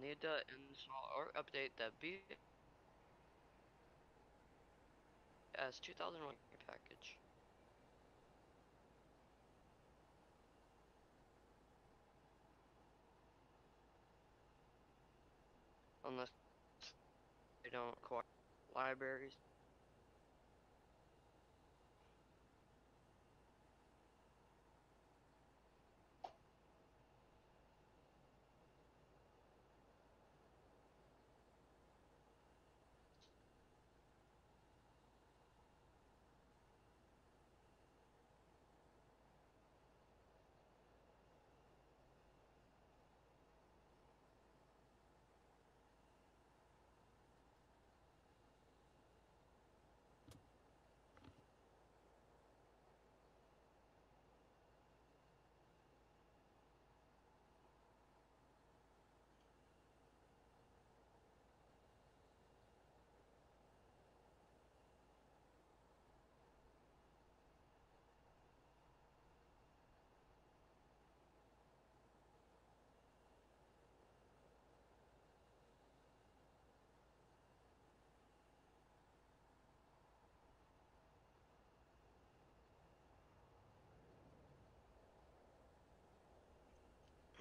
need to install or update the BS 2001 package. Unless they don't acquire libraries.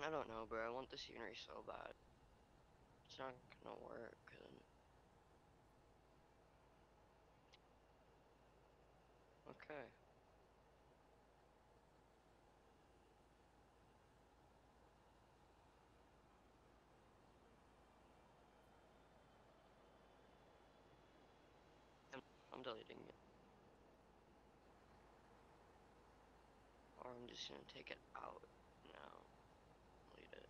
I don't know, bro. I want the scenery so bad. It's not gonna work. Okay. I'm deleting it. Or I'm just gonna take it out now. Delete it.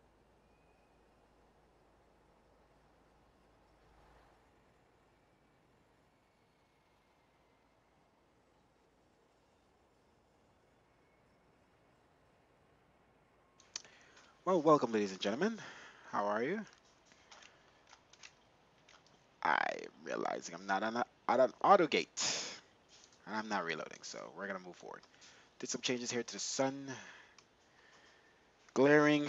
Well, welcome, ladies and gentlemen. How are you? I'm realizing I'm not on an auto gate, and I'm not reloading, so we're gonna move forward. Did some changes here to the sun. Glaring,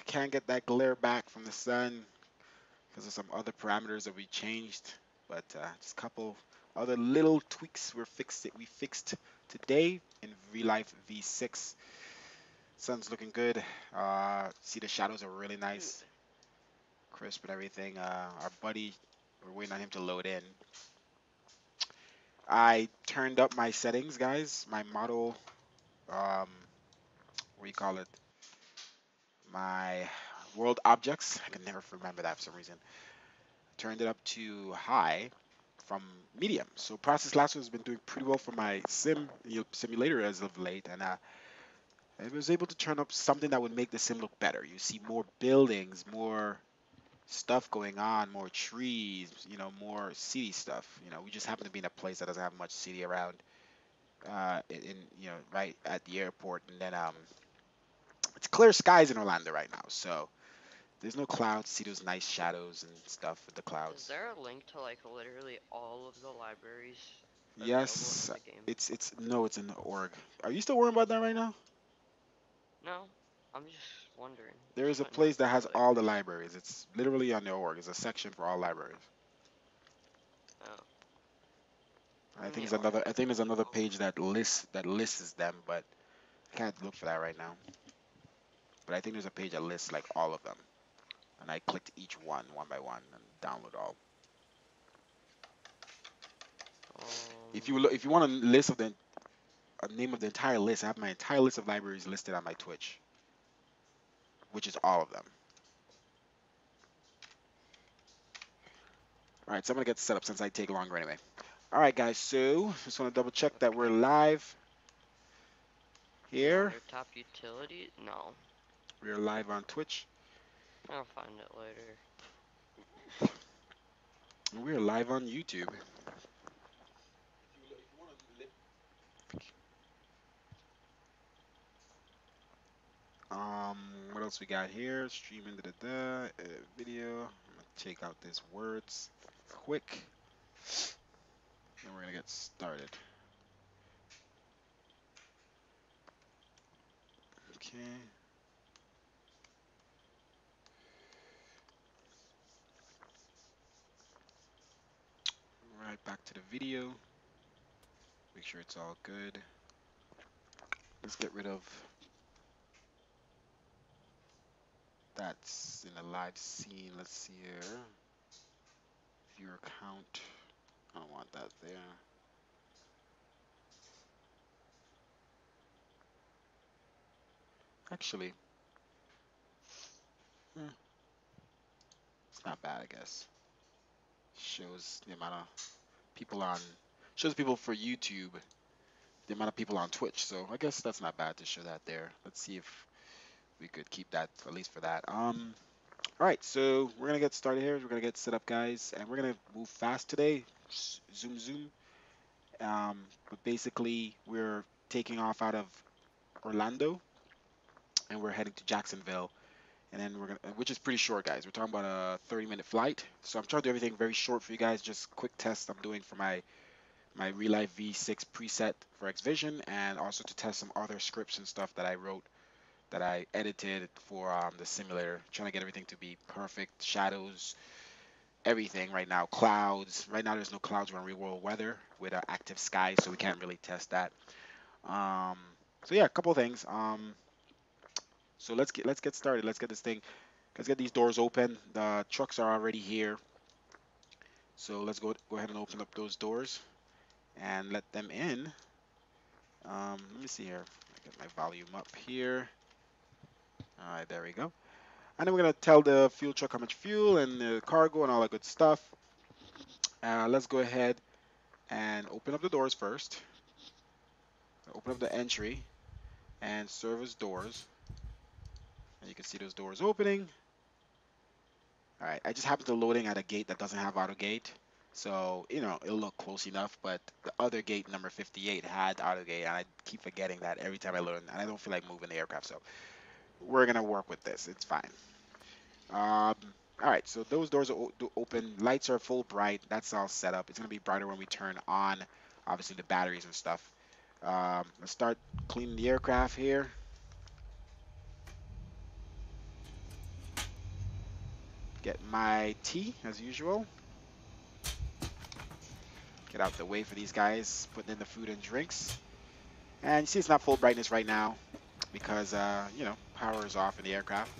can't get that glare back from the sun because of some other parameters that we changed, but just a couple other little tweaks we fixed today in V-Life V6. Sun's looking good. See the shadows are really Dude, nice, crisp and everything. Our buddy, we're waiting on him to load in. I turned up my settings, guys. My model, what do you call it? My world objects. I can never remember that for some reason. Turned it up to high from medium. So Process Lasso has been doing pretty well for my simulator as of late, and I was able to turn up something that would make the sim look better. You see more buildings, more stuff going on, more trees, more city stuff. We just happen to be in a place that doesn't have much city around, right at the airport, and then it's clear skies in Orlando right now, so there's no clouds. See those nice shadows and stuff with the is clouds. there a link to like literally all of the libraries available Yes, in the game? it's no, it's in the org. Are you still worrying about that right now? No, I'm just wondering. There is a Not place that has really. all the libraries. It's literally on the org. It's a section for all libraries. Oh, I in think the there's another. org. I think there's another page that lists them, but I can't look for that right now. But I think there's a page that lists like all of them, and I clicked each one by one and download all. If you want a list of a name of the entire list, I have my entire list of libraries listed on my Twitch, which is all of them. All right, so I'm gonna get set up since I take longer anyway. All right, guys. So just want to double check that we're Okay. live Is it here. under top utility? No. We're live on Twitch. I'll find it later. We're live on YouTube. Um, what else we got here? Streaming video. I'm gonna take out these words quick, and we're gonna get started. Okay. back to the video. Make sure it's all good. Let's get rid of that's in a live scene. Let's see here. Viewer count. I don't want that there. Actually, it's not bad, I guess. Shows the amount of people on, shows people for YouTube, the amount of people on Twitch. So I guess that's not bad to show that there. Let's see if we could keep that at least for that. All right, so we're gonna get started here. We're gonna get set up, guys, and we're gonna move fast today. Zoom, zoom. But basically, we're taking off out of Orlando, and we're heading to Jacksonville, and then we're gonna, which is pretty short, guys. We're talking about a 30-minute flight. So I'm trying to do everything very short for you guys. Just quick test I'm doing for my Real Life V6 preset for Xvision, and also to test some other scripts and stuff that I wrote, that I edited for the simulator. Trying to get everything to be perfect, shadows, everything right now. Clouds. Right now there's no clouds. We're in real world weather with an active sky, so we can't really test that. Um, so yeah, a couple of things. So let's get started. Let's get this thing. Let's get these doors open. The trucks are already here. So let's go ahead and open up those doors and let them in. Let me see here. I get my volume up here. All right, there we go. And then we're gonna tell the fuel truck how much fuel and the cargo and all that good stuff. Let's go ahead and open up the doors first. Open up the entry and service doors. And you can see those doors opening. All right, I just happened to loading at a gate that doesn't have auto gate. So, it'll look close enough, but the other gate, number 58, had auto gate, and I keep forgetting that every time I load, and I don't feel like moving the aircraft, so we're gonna work with this. It's fine. All right, so those doors are open. Lights are full bright. That's all set up. It's gonna be brighter when we turn on, obviously, the batteries and stuff. Let's start cleaning the aircraft here. Get my tea, as usual. Get out the way for these guys, putting in the food and drinks. And you see it's not full brightness right now because, power is off in the aircraft.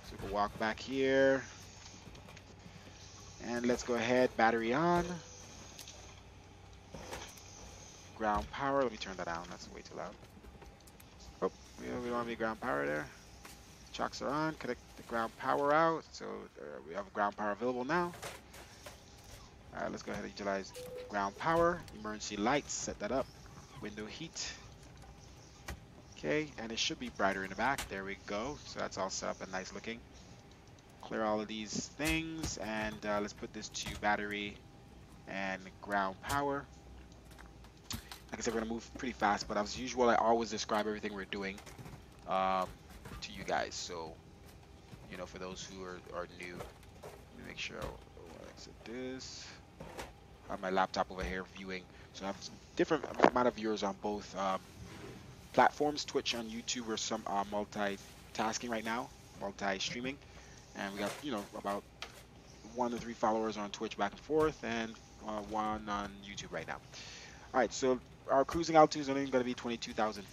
So we can walk back here. And let's go ahead, battery on. Ground power, let me turn that down, that's way too loud. Oh, we don't want any ground power there. Chocks are on, connect the ground power out. So we have ground power available now. All right, let's go ahead and utilize ground power. Emergency lights, set that up. Window heat. Okay, and it should be brighter in the back. There we go. So that's all set up and nice looking. Clear all of these things, and let's put this to battery and ground power. Like I said, we're gonna move pretty fast, but as usual, I always describe everything we're doing to you guys. So, for those who are new, let me make sure I'll exit this. I have my laptop over here viewing, so I have some different amount of viewers on both platforms. Twitch and YouTube are some multitasking right now, multi-streaming, and we got about 1 to 3 followers on Twitch back and forth, and 1 on YouTube right now. All right, so our cruising altitude is only going to be 20,000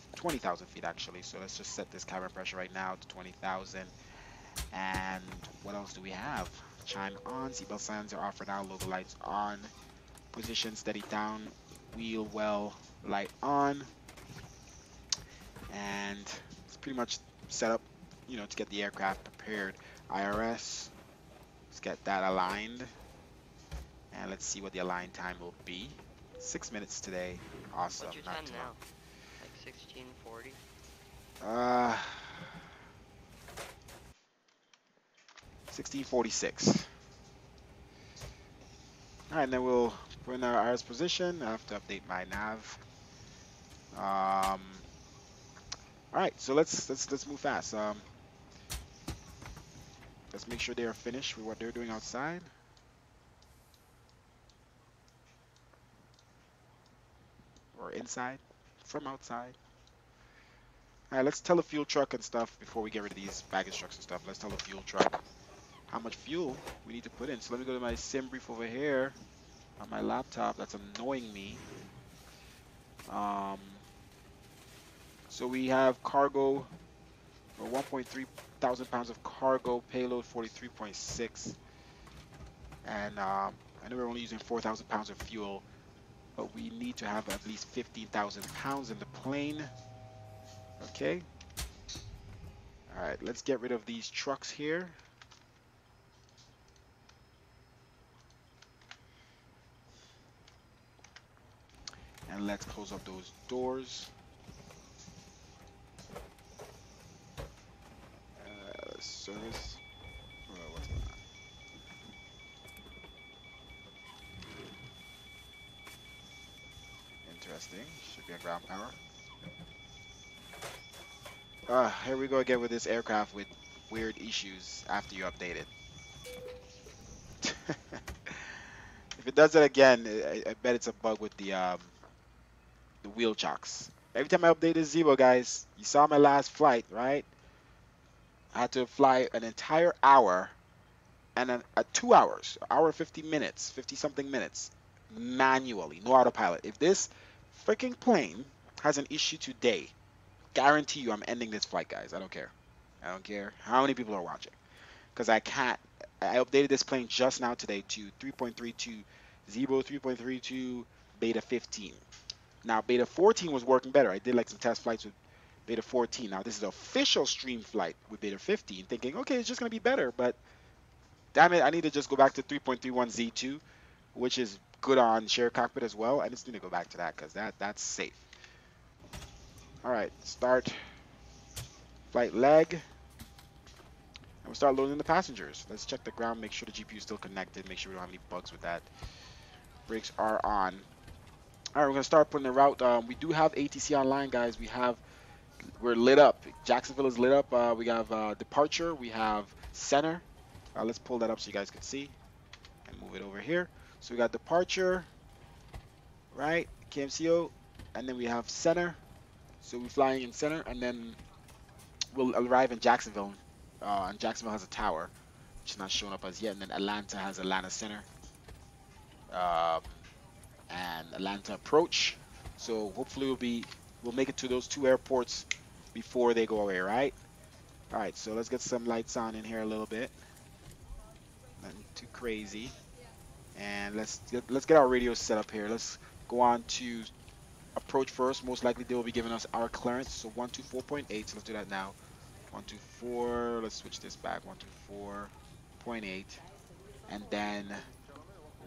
feet actually. So let's just set this cabin pressure right now to 20,000. And what else do we have? Chime on, seatbelt signs are off for now, logo lights on, position steady down, wheel well light on, and it's pretty much set up, to get the aircraft prepared. IRS, let's get that aligned, and let's see what the align time will be. 6 minutes today. Awesome. What's your time now? Like 1640? 1646. All right, and then we'll put in our IRS position. I have to update my nav. All right, so let's move fast. Let's make sure they are finished with what they're doing outside. Or inside, from outside. All right, let's tell the fuel truck and stuff before we get rid of these baggage trucks and stuff. Let's tell the fuel truck how much fuel we need to put in. So let me go to my sim brief over here. on my laptop that's annoying me. Um, so we have cargo, or 1.3 thousand pounds of cargo, payload 43.6, and I know we're only using 4,000 pounds of fuel, but we need to have at least 15,000 pounds in the plane. Okay. All right, let's get rid of these trucks here. And let's close up those doors. Service. What's going on? Interesting. Should be a ground power. Here we go again with this aircraft with weird issues after you update it. If it does it again, I bet it's a bug with the wheel chocks. Every time I update this Zebo, guys, you saw my last flight, right? I had to fly an entire hour and then 2 hours, hour 50 minutes, 50 something minutes, manually, no autopilot. If this freaking plane has an issue today, guarantee you I'm ending this flight, guys. I don't care. I don't care how many people are watching, because I can't. I updated this plane just now today to 3.32 Zebo 3.32 beta 15. Now beta 14 was working better. I did like some test flights with beta 14. Now this is an official stream flight with beta 15, thinking, okay, it's just gonna be better, but damn it, I need to just go back to 3.31 Z2, which is good on share cockpit as well. I just need to go back to that because that's safe. All right, start flight leg. And we'll start loading the passengers. Let's check the ground, make sure the GPU is still connected, make sure we don't have any bugs with that. Brakes are on. All right, we're gonna start putting the route. We do have ATC online, guys. We're lit up. Jacksonville is lit up. We have departure. We have center. Let's pull that up so you guys can see and move it over here. So we got departure, right? KMCO, and then we have center. So we're flying in center, and then we'll arrive in Jacksonville. And Jacksonville has a tower, which is not showing up as yet. And then Atlanta has Atlanta Center. And Atlanta approach. So hopefully we'll make it to those two airports before they go away, right? All right, so let's get some lights on in here a little bit. Nothing too crazy. And let's get our radios set up here. Let's go on to approach first. Most likely they will be giving us our clearance. So 124.8. So let's do that now. 124. Let's switch this back. 124.8. And then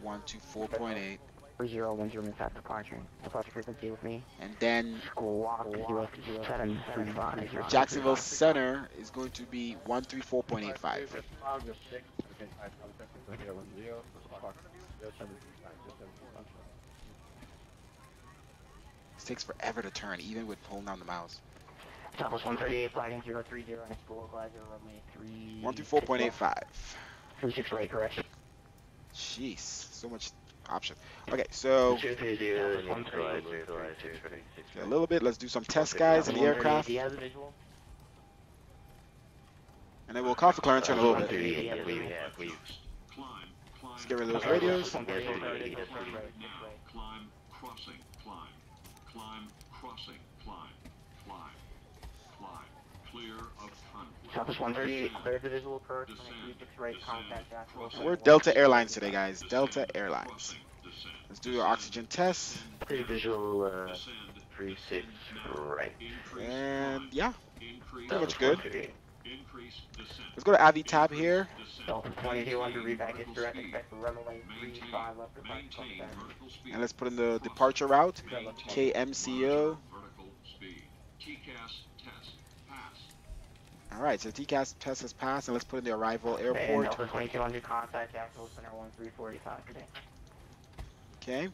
124.8. 3010 fast departure. Departure frequency with me. And then Squawk 0735. Jacksonville Center is going to be 134.85. This takes forever to turn, even with pulling down the mouse. Southwest 138, flagging 030, next full flag 0 runway 134.85. 368, correct. Jeez, so much option. Okay, so a little bit. Let's do some tests, guys, in the aircraft. And then we'll call for clearance in a little bit. Let's get rid of those radios. Climb, crossing, climb, crossing, climb, clear of convoy. Southwest 138, clear the visual approach, right contact Jacksonville. We're Delta Airlines today, guys. Delta Airlines. Let's do our oxygen test. Clear visual 36, right. And yeah, pretty much good. Let's go to Avi tab here. Delta 22 under rebaggage direct, expect for runway 35 left departure contact. And let's put in the departure route. KMCO. Alright, so TCAS test has passed, and let's put in the arrival airport. Delta 22 under contact, Jacksonville Center 1345 today. Okay.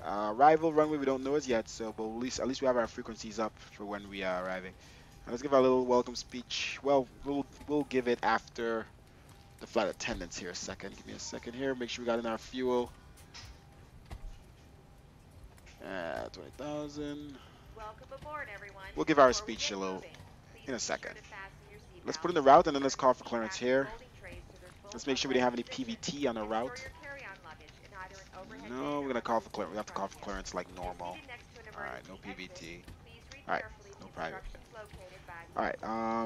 Arrival runway we don't know as yet, so but at least we have our frequencies up for when we are arriving. And let's give our little welcome speech. Well, we'll give it after the flight attendants here a second. Give me a second here. Make sure we got in our fuel. 20,000. Welcome aboard, everyone. We'll give our speech a little in a second. Let's put in the route and then let's call for clearance here. Let's make sure we didn't have any PVT on the route. overhead No, we're banner gonna call for references clearance. We have to call for instructions. clearance like If you're normal. seated next to an All right, emergency no exit, PVT. please read All right, carefully no the private. instructions located back All here. right, If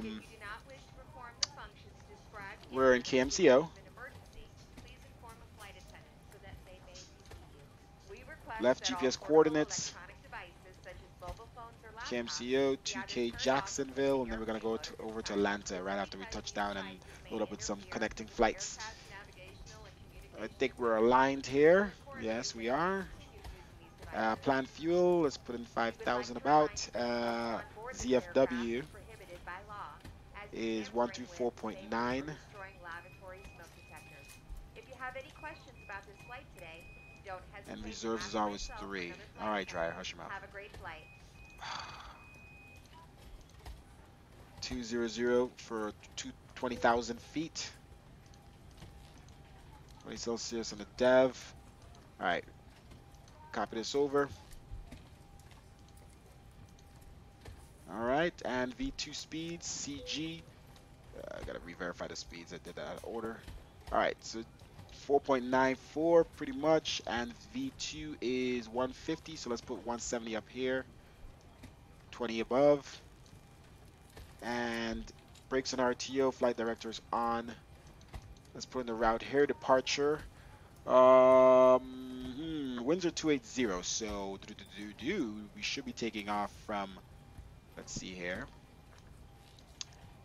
you do not wish to perform the functions described in we're in this during KMCO. an emergency, please inform a flight attendant so that they may relieve you. We request Left that all GPS portable coordinates. electronic devices such as mobile phones or laptops KMCO, be either 2K turned off or placed Jacksonville, in and then we're gonna airplane go mode at this over to time. Atlanta right after we Any touch type of down and these devices may load up with some interfere connecting with the flights. aircraft's navigational and I communication think we're equipment. aligned Therefore, here. coordinators Yes, may we not are. continue using these devices. Planned fuel, let's put in We would like 5,000 to remind about. you that smoke on board this aircraft ZFW is prohibited by law, as is is tampering with, 124.9, sabering, or destroying lavatory smoke detectors. If you have any questions about this flight today, don't and hesitate to reserves ask is always myself or 3. another All flight right, Dryer, attendant. hush your mouth. Have a great flight. 200 for 20,000 feet. 20 Celsius on the dev. All right, copy this over. All right, and V2 speeds, CG. I gotta re-verify the speeds. I did that out of order. All right, so 4.94 pretty much, and V2 is 150. So let's put 170 up here, 20 above, and brakes on RTO. Flight director's on. Let's put in the route here. Departure. Windsor 280. So we should be taking off from. Let's see here.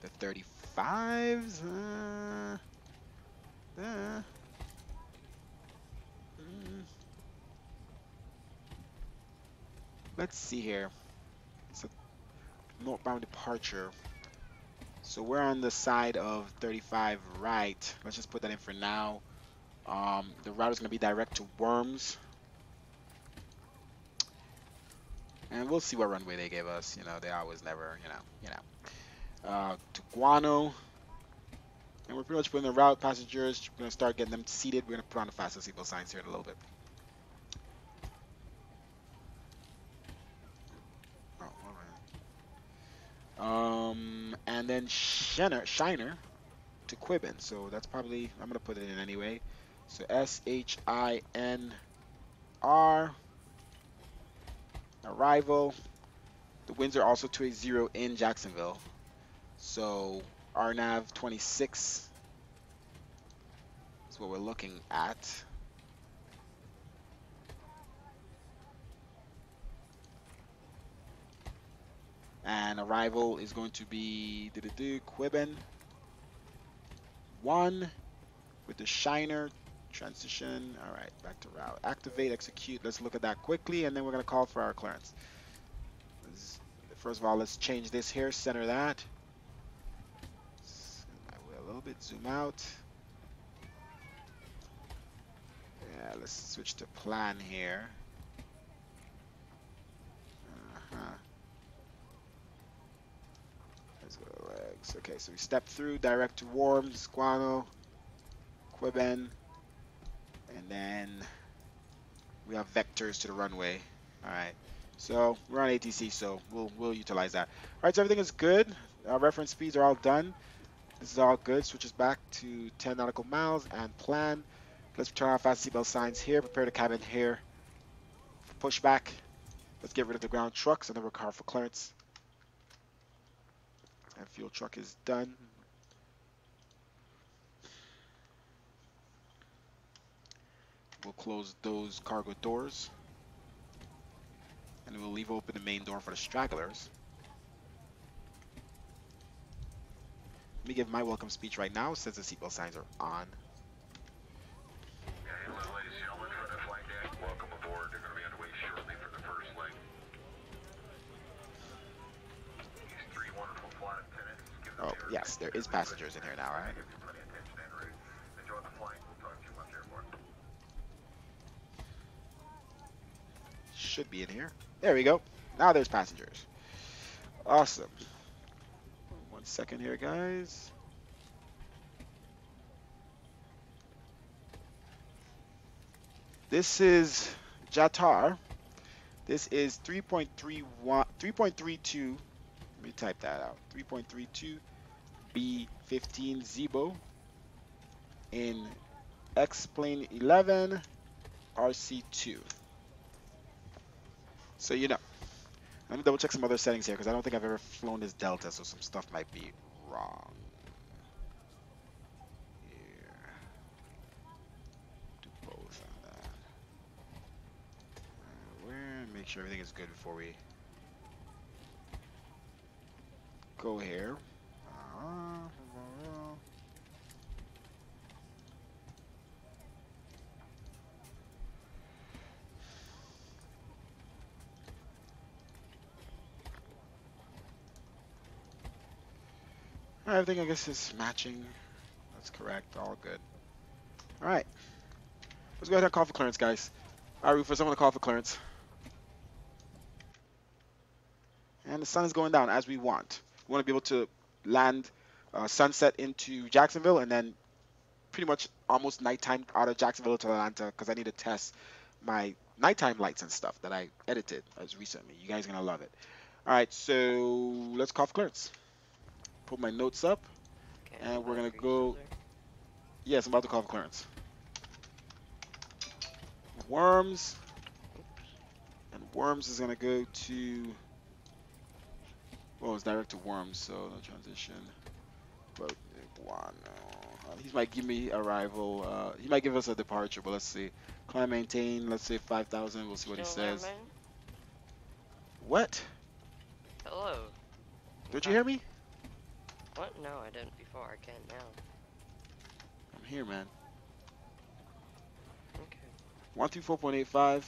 The 35s. Let's see here. It's a northbound departure. So we're on the side of 35 right. Let's just put that in for now. The route is going to be direct to Worms. And we'll see what runway they gave us. You know, they always never, to Guano. And we're pretty much putting the route passengers. We're going to start getting them seated. We're going to put on the fastest seatbelt signs here in a little bit. Oh, all right. And then Shiner to Quibbin. So that's probably, I'm going to put it in anyway. So SHINR. Arrival. The winds are also 280 in Jacksonville. So RNAV 26 is what we're looking at. And arrival is going to be Quibbin 1 with the Shiner transition. All right, back to route. Activate, execute. Let's look at that quickly, and then we're going to call for our clearance. First of all, let's change this here, center that. A little bit, zoom out. Yeah, let's switch to plan here. Let's go to legs. Okay, so we step through, direct to Worms, Guano, Quibbin, and then we have vectors to the runway. All right, so we're on ATC, so we'll utilize that. All right, so everything is good. Our reference speeds are all done. This is all good. Switches back to 10 nautical miles and plan. Let's turn on fast seatbelt signs here. Prepare the cabin here. Push back. Let's get rid of the ground trucks and then we're call for clearance. And fuel truck is done. We'll close those cargo doors. And we'll leave open the main door for the stragglers. Let me give my welcome speech right now since the seatbelt signs are on. Hello, ladies and gentlemen, from the flight deck. Welcome aboard. They're going to be underway shortly for the first leg. These three wonderful flight attendants. Oh, yes, there is passengers in here now, right? Give you plenty of attention en route. Enjoy the flight. We'll talk to you once you're aboard. Should be in here. There we go. Now there's passengers. Awesome. 1 second here, guys. This is Jatar. This is 3.32. Let me type that out. 3.32 B15 Zibo in xplane 11 RC2. So you know. Let me double check some other settings here because I don't think I've ever flown this Delta, so some stuff might be wrong. Here. Do both on that. Make sure everything is good before we go here. Everything I guess is matching. That's correct. All good. All right. Let's go ahead and call for clearance, guys. All right, Rufus, I'm gonna call for clearance. And the sun is going down as we want. We want to be able to land sunset into Jacksonville and then pretty much almost nighttime out of Jacksonville to Atlanta because I need to test my nighttime lights and stuff that I edited as recently. You guys are going to love it. All right, so let's call for clearance. Put my notes up. Okay, And we're going to green go. shoulder. Yes, I'm about to call for clearance. Worms. And Worms is going to go to. Well, it's direct to Worms, so no transition. But one. He might give me arrival. He might give us a departure, but let's see. Climb maintain. Let's say 5,000. We'll see what he Still there, says. man? What? Hello. Don't you hear me? What? No, I didn't before. I can now. I'm here, man. Okay. 134.85.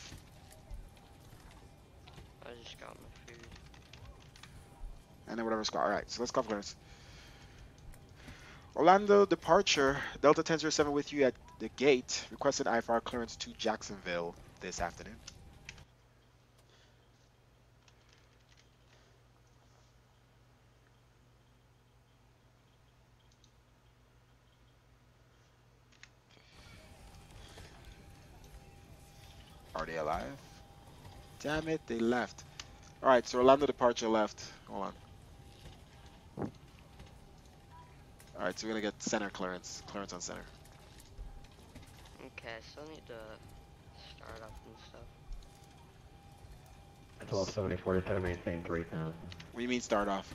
I just got my food. And then whatever score. All right, so let's call for clearance. Orlando departure. Delta 1007 with you at the gate. Requested IFR clearance to Jacksonville this afternoon. Are they alive? Damn it, they left. All right, so Orlando departure left. Hold on. All right, so we're gonna get center clearance. Clearance on center. Okay, I still need to start up and stuff. 1270-47, maintain 3,000. What do you mean start off?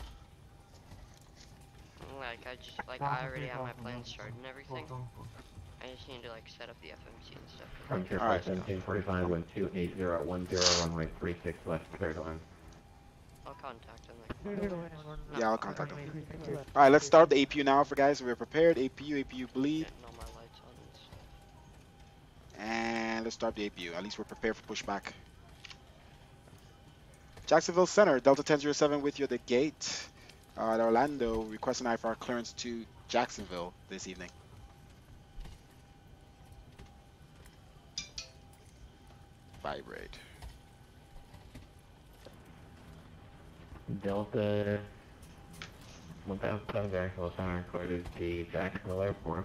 Like, I already have my plans started and everything. I just need to, like, set up the FMC and stuff. Frontier All right. 1745, wind 28010, runway 36 left, clear to land. I'll contact him. Like, Yeah, I'll contact them. All right, let's start the APU now for guys. We're prepared. APU bleed. getting all my lights on and stuff. And let's start the APU. At least we're prepared for pushback. Jacksonville Center, Delta 1007 with you at the gate. At Orlando, requesting IFR clearance to Jacksonville this evening. Vibrate. Delta 1007 Jacksonville Center included the Jacksonville Airport.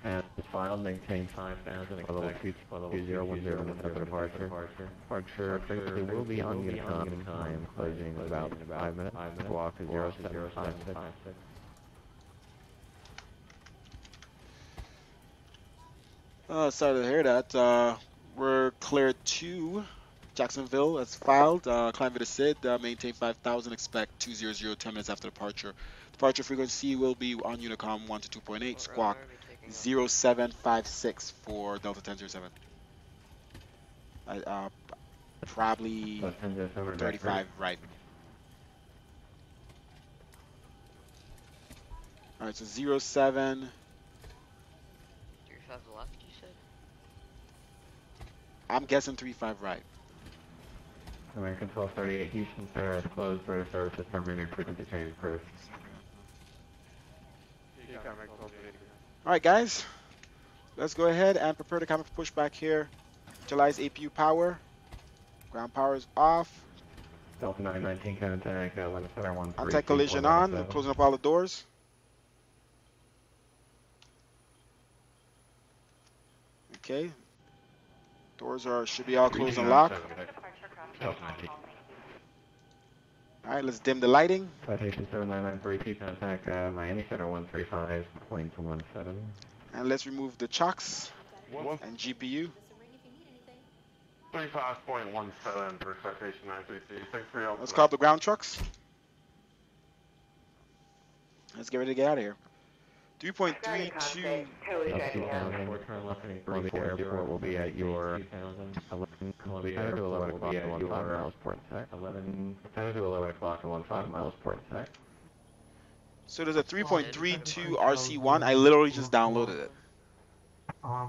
And it's filed, maintain 5,000, expect 2010 with departure. Departure officially will be on Unicom time, closing in about 5 minutes. Walk to 0756. Sorry to hear that. We're cleared to Jacksonville as filed. Climb to SID, maintain 5,000, expect 200, 10 minutes after departure. Departure frequency will be on Unicom 1 to 2.8, squawk 0756 for Delta 1007. Probably 35 right. All right, so 07. 35 left, you said? I'm guessing 35 right. American 1238 Houston Center is closed for services terminated frequency change first. All right, guys. Let's go ahead and prepare to come push back here. Utilize APU power. Ground power is off. Delta 919 contact, Limit Center 13. Anti-collision on. We're closing up all the doors. Okay. Doors should be all closed and locked. All right, let's dim the lighting. Citation 79932, contact Miami Center 135.17. And let's remove the chocks and GPU. 35.17 for citation ICC. 630. Let's call up the ground trucks. Let's get ready to get out of here. 3.32. Turn left and Columbia Airport will be at your 11 Columbia Airport will be at your 5 miles port tech. 11 10 to 11 o'clock and 5 miles port tech. So there's a 3.32 RC1. I literally just downloaded it.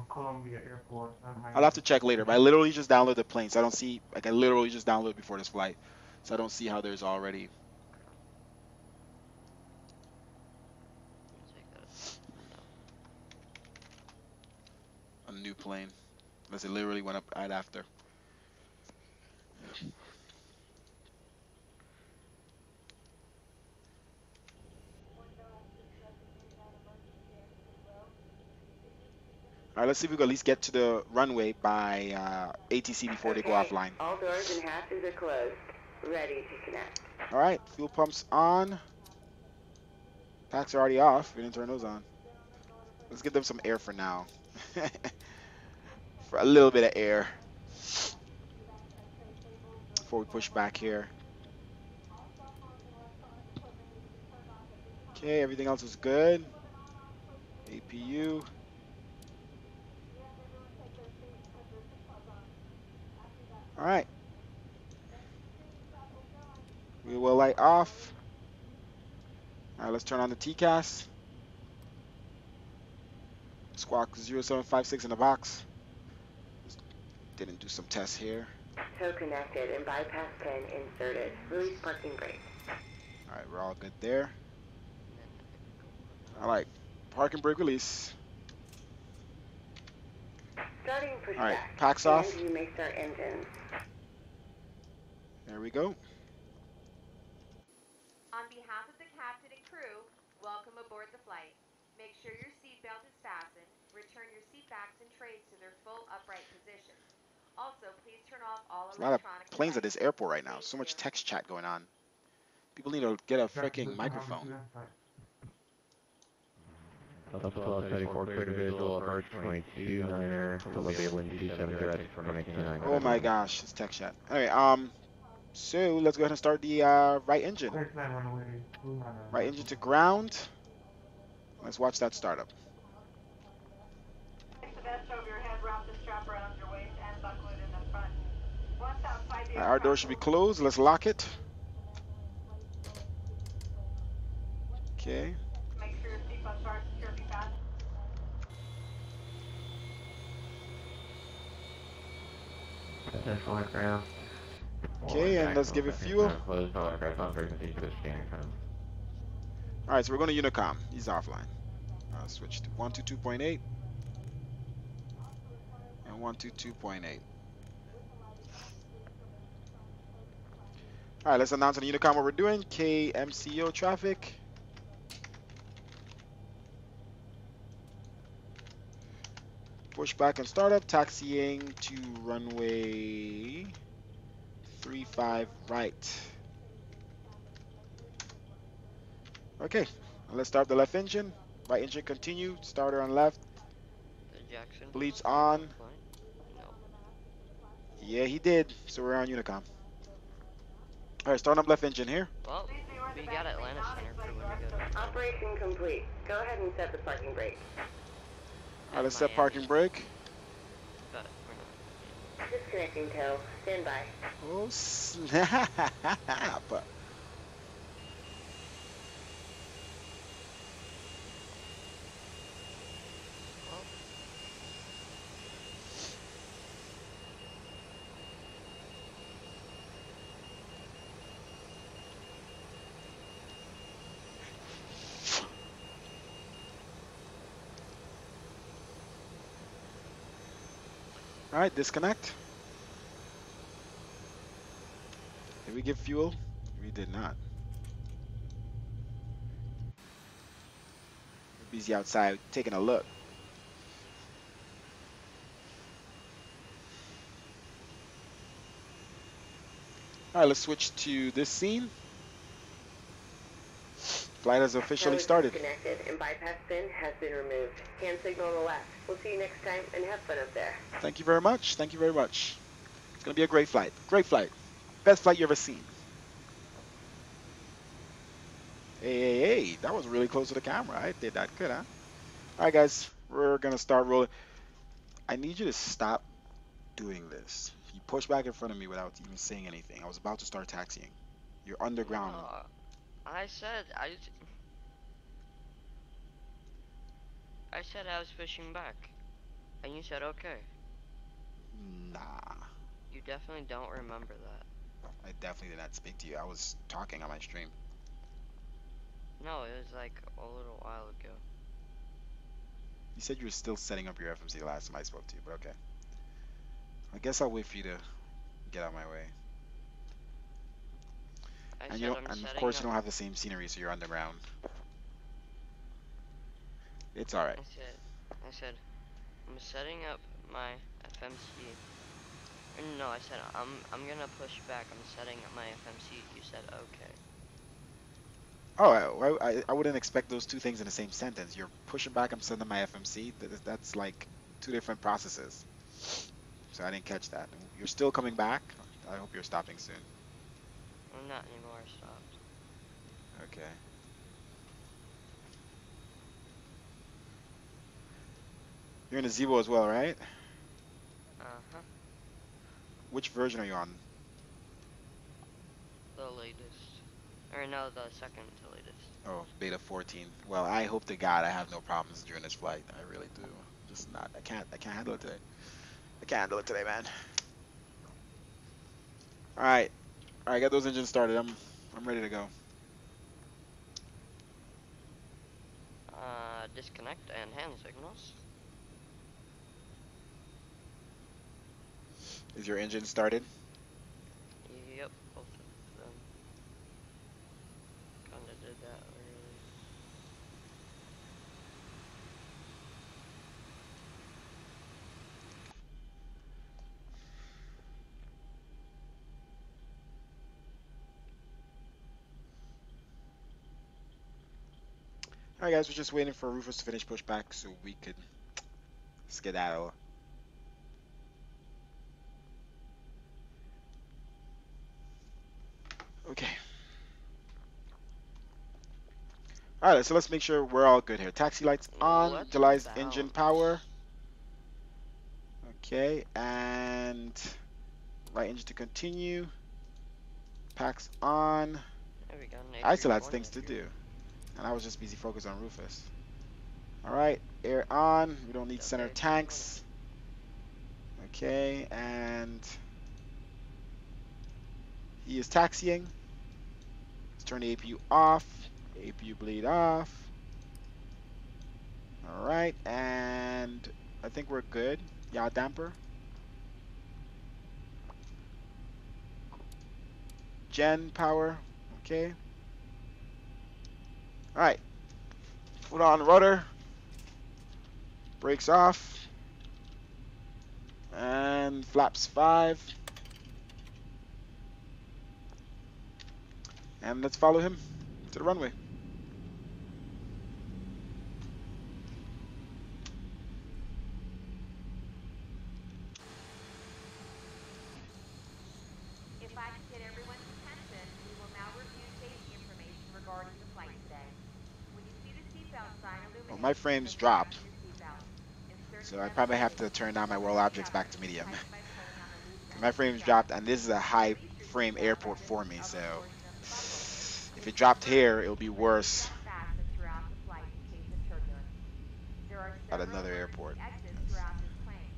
Columbia Airport. I'll have to check later, but I literally just downloaded the plane, so I don't see, like I literally just downloaded before this flight, so I don't see how there's already. A new plane, unless it literally went up right after. All right, let's see if we can at least get to the runway by ATC before they go offline. All doors and hatches are closed. Ready to connect. All right, fuel pumps on. Packs are already off. We didn't turn those on. Let's give them some air for now. For a little bit of air. Before we push back here. Okay, everything else is good. APU. All right. We will light off. All right, let's turn on the TCAS. Squawk 0756 in the box. Didn't do some tests here. Tow connected and bypass pin inserted. Release parking brake. All right, we're all good there. All right, parking brake release. Starting pushback. All right, packs off. And you may start engines. There we go. On behalf of the captain and crew, welcome aboard the flight. Make sure your seatbelt is fastened. Return your seat backs and trays to their full upright positions. Also, please turn off all There's a lot of electronic planes at this devices. airport right now. So much text chat going on. People need to get a freaking microphone. Up 1234, clear to visual, approach 22-9er, Columbia Wind 27 for 19. Oh my gosh, it's text chat. Anyway, so let's go ahead and start the right engine. Right engine to ground. Let's watch that start up. Our door should be closed. Let's lock it. Okay. Make sure your seatbelts are securely fastened. Okay, and let's give it fuel. Alright, Alright, so we're going to Unicom. He's offline. I'll switch to 122.8 and 122.8. Alright, let's announce on the Unicom what we're doing. KMCO traffic. Push back and startup. Taxiing to runway 35 right. Okay, let's start the left engine. Right engine continue. Starter on left. The Jacksonville Bleeds on. No. Yeah, he did. So we're on Unicom. Alright, starting up left engine here. Well, we got Atlanta Center for when we go to Operation complete. Go ahead and set the parking brake. Alright, let's set parking brake. But we're not. Disconnecting tow. Stand by. Oh snap! Alright, disconnect. Did we give fuel? We did not. We're busy outside taking a look. Alright, let's switch to this scene. Flight has officially started. Disconnected and bypass pin has been removed. Hand signal on the left. We'll see you next time and have fun up there. Thank you very much. Thank you very much. It's gonna be a great flight. Great flight. Best flight you ever seen. Hey, hey, hey, that was really close to the camera. I did that good, huh? All right, guys, we're gonna start rolling. I need you to stop doing this. You push back in front of me without even saying anything. I was about to start taxiing. You're underground. No, I said I was pushing back, and you said okay. Nah, You definitely don't remember that. I definitely did not speak to you. I was talking on my stream. No, it was like a little while ago. You said you were still setting up your FMC the last time I spoke to you, but okay. I guess I'll wait for you to get out of my way. I And said I'm and of setting course you up. don't have the same scenery, so you're underground. It's all right. I said I'm setting up my FMC. No, I said I'm gonna push back. I'm setting up my FMC. You said okay. Oh, I wouldn't expect those two things in the same sentence. You're pushing back. I'm sending my FMC. That's like two different processes. So I didn't catch that. You're still coming back. I hope you're stopping soon. I'm not anymore. I stopped. Okay. You're in a Zebo as well, right? Uh-huh. Which version are you on? The latest. Or no, the second to latest. Oh, beta 14. Well, I hope to God I have no problems during this flight. I really do. Just not. I can't handle it today. I can't handle it today, man. All right. All right, get those engines started. I'm ready to go. Disconnect and hand signals. Is your engine started? Yep, both of them. Kinda did that early. All right, guys, we're just waiting for Rufus to finish pushback so we could skedaddle. Okay. All right, so let's make sure we're all good here. Taxi lights on. Let's July's engine power. bounce. Okay, and right engine to continue. Packs on. There we go. I still had A320 things to appeared. do, and I was just busy focused on Rufus. All right, air on. We don't need Got center the A320. tanks. Okay, and he is taxiing. Let's turn the APU off. APU bleed off. All right, and I think we're good. Yaw damper. Gen power. Okay. All right. Foot on rudder. Brakes off. And flaps 5. And let's follow him to the runway. If I can get everyone's attention, we will now review safety information regarding the flight today. When you see the seatbelt sign Well, illuminate, my frames simply dropped, fasten your seatbelt. Insert so the I metal probably have plate to turn down into my the world seat objects cover back to and medium. tighten by pulling on the loose end My of the frames strap. dropped, and this is a high Release your frame seatbelt by airport the for me, upper so portion of the buckle. if This it is dropped firm here, it'll and be keeps the worse seatbelt fastened throughout the flight in case of turbulence. There are at several another emergency airport. exits throughout this plane.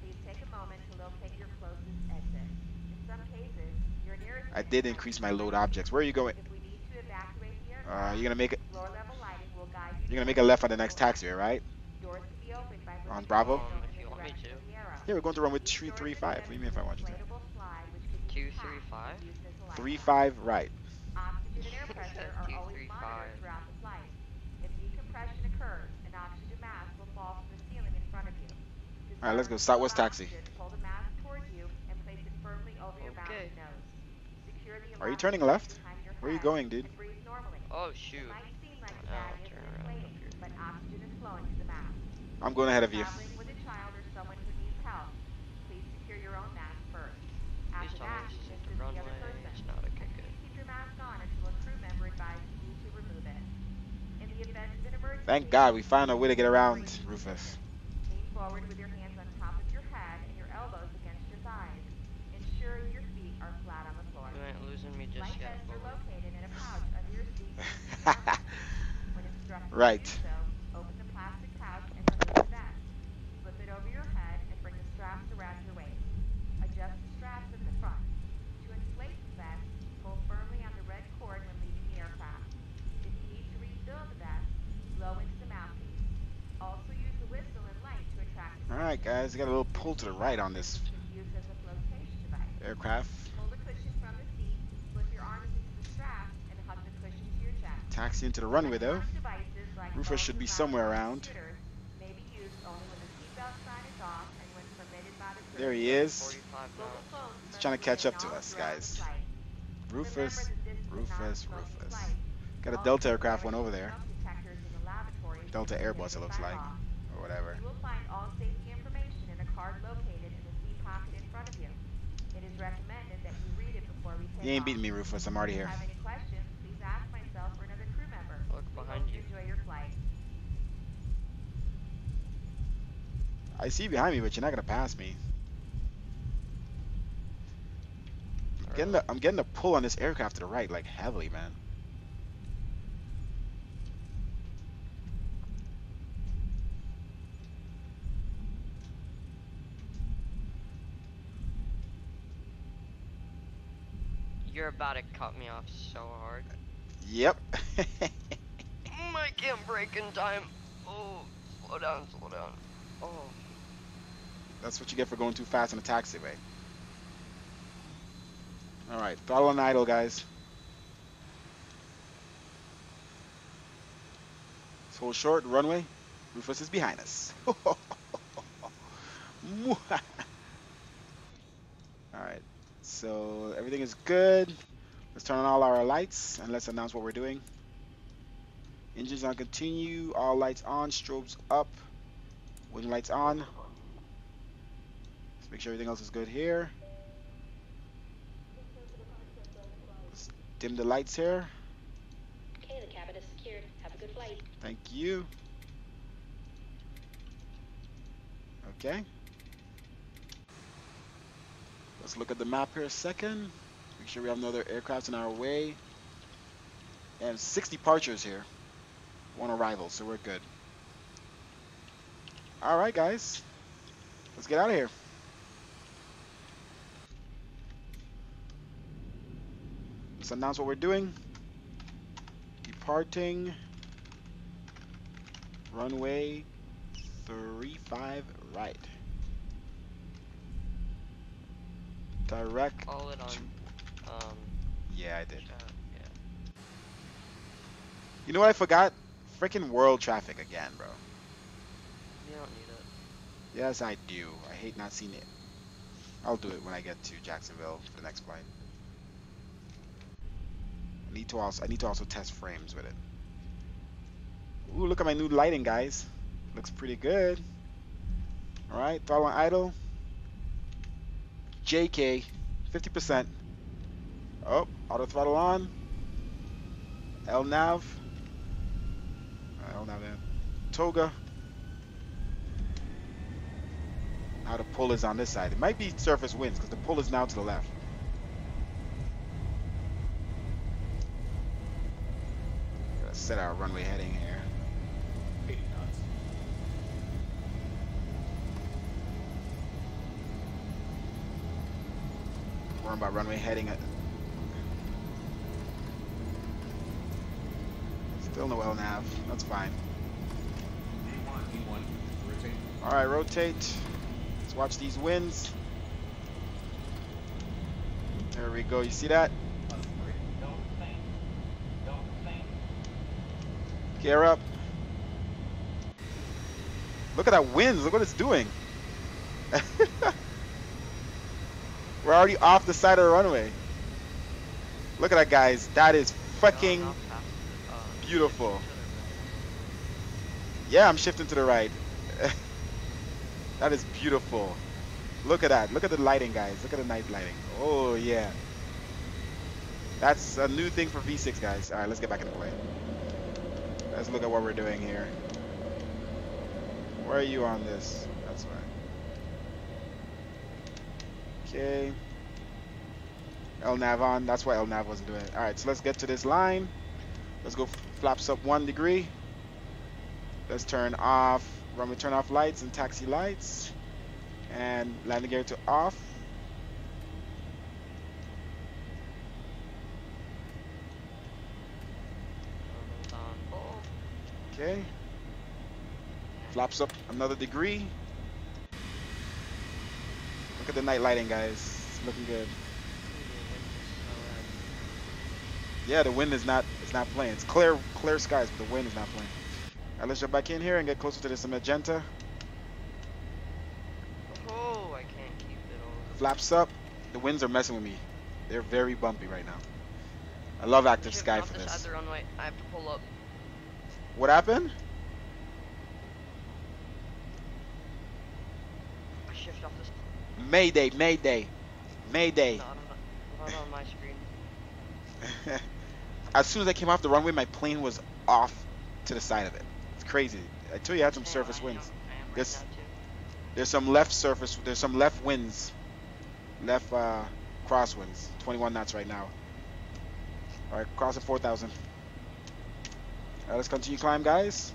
Please take a moment to locate your closest exit. In some cases, your nearest I exit did might be increase my load behind you. objects. Where are you going? If we need to evacuate the aircraft, You're gonna make it. floor level lighting will guide you You're to gonna a make a left on the next suitable taxiway, exit. right? Doors can be opened by On moving the Bravo. handle in If the you want me direction to. of the arrow. Yeah, we're going to run with Each door is 335. What do you extended mean if with I an want you to? inflatable slide which can be detached and 235. used as a life raft. 35 right. Oxygen and air It pressure says are always monitored 235. throughout the flight. If decompression occurs, an oxygen mask will fall from the ceiling in front of you. To All right, let's garner go. the flow of Southwest taxi. oxygen, pull the mask towards you and place it firmly over your mouth Okay. and nose. Secure the Are you elastic turning band left? behind your Where are you head going, dude? and breathe normally. Oh It shoot. might seem like the Now bag I'll turn isn't around up inflating, here. but oxygen is flowing to the mask. I'm going ahead of you. Traveling with a child or someone who needs help, please secure your own mask first. tell me back this to isn't the assist the runway. other person. It's not okay, And good. please keep your mask on until a crew member advises you to remove it. In the event of an emergency, Thank God we found a way to get around breathing Rufus. position. Lean forward with your hands on top of your head and your elbows against your thighs, ensuring your feet are flat on the floor. You ain't losing me just Life yet, vests are boy. located in a pouch under your seat in the seat pocket. When instructed to Right. do so, open the plastic pouch and remove the vest. Flip it over your head and bring the straps around your waist. Adjust the straps at the front. To inflate the vest, pull firmly on the red cord when leaving the aircraft. If you need to refill the vest, blow into the mouthpiece. Also use the whistle and light to attract All right, attention. guys, got a little This pull to the right seatbelt on this system can be used as a flotation device. aircraft. Pull the cushion from the seat, slip your arms into the straps, and hug the cushion to your chest. Taxi into the runway though. Electronic devices like Rufus phones should and be somewhere laptops around. computers may be used only when the seatbelt sign is off and when permitted by the crew. There he is. 45 Mobile knots. phones He's must trying to catch remain up to off us, throughout the guys. flight. Remember Rufus, that this is not a Rufus, smoking Rufus. flight. Got a Also, Delta aircraft one wearing over there. smoke detectors in the lavatory is Delta prohibited Airbus, it looks by like, law. or whatever. You will find all safety information in a card located in the seat pocket in front of you. It is recommended that you read it before we take You ain't off. beating me, Rufus. I'm already If you here. have any questions, please ask myself or another crew member. Look We behind hope you. enjoy your flight. I see you behind me, but you're not gonna pass me. I'm getting the pull on this aircraft to the right, like heavily, man. You're about to cut me off so hard. Yep. I can't brake in time. Oh, slow down, slow down. Oh. That's what you get for going too fast in a taxiway. All right, throttle and idle, guys. Let's hold short, runway. Rufus is behind us. All right, so everything is good. Let's turn on all our lights and let's announce what we're doing. Engines on continue, all lights on, strobes up, wing lights on. Let's make sure everything else is good here. Let's dim the lights here. Okay, the cabin is secured. Have a good flight. Thank you. Okay. Let's look at the map here a second. Make sure we have no other aircrafts in our way. And 6 departures here. 1 arrival, so we're good. Alright, guys. Let's get out of here. Let's announce what we're doing. Departing. Runway 35 right. Direct. Call it on, Yeah, I did. yeah. You know what I forgot? Freaking world traffic again, bro. You don't need it. Yes, I do. I hate not seeing it. I'll do it when I get to Jacksonville for the next flight. I need to also test frames with it. Ooh, look at my new lighting, guys. Looks pretty good. All right, throttle and idle. JK, 50%. Oh, auto throttle on. LNAV. LNAV in. Toga. Now the pull is on this side. It might be surface winds because the pull is now to the left. Gotta set our runway heading here. 80 knots. Worrying about runway heading. Still no LNAV. That's fine. E1, rotate. All right, rotate. Let's watch these winds. There we go. You see that? Gear up. Look at that winds. Look what it's doing. We're already off the side of the runway. Look at that, guys. That is fucking beautiful. Yeah, I'm shifting to the right. That is beautiful. Look at that. Look at the lighting, guys. Look at the night lighting. Oh, yeah. That's a new thing for V6, guys. All right, let's get back into play. Let's look at what we're doing here. Where are you on this? That's right. Okay. LNAV on. That's why LNAV wasn't doing it. All right, so let's get to this line. Let's go flaps up 1 degree. Let's turn off, runway turn off lights and taxi lights. And landing gear to off. Okay. Flaps up another degree. Look at the night lighting, guys. It's looking good. Yeah, the wind is not playing. It's clear skies, but the wind is not playing. All right, let's jump back in here and get closer to this magenta. Oh, I can't keep it over. Flaps up. The winds are messing with me. They're very bumpy right now. I love active sky for Off the side of this. the runway. I have to pull up. What happened? I shift off this. Mayday, mayday, mayday. Not on my screen. As soon as I came off the runway, my plane was off to the side of it. It's crazy. I told you I had some surface winds. There's some left surface. There's some left winds. Left crosswinds. 21 knots right now. All right, crossing 4,000. All right, let's continue climb, guys.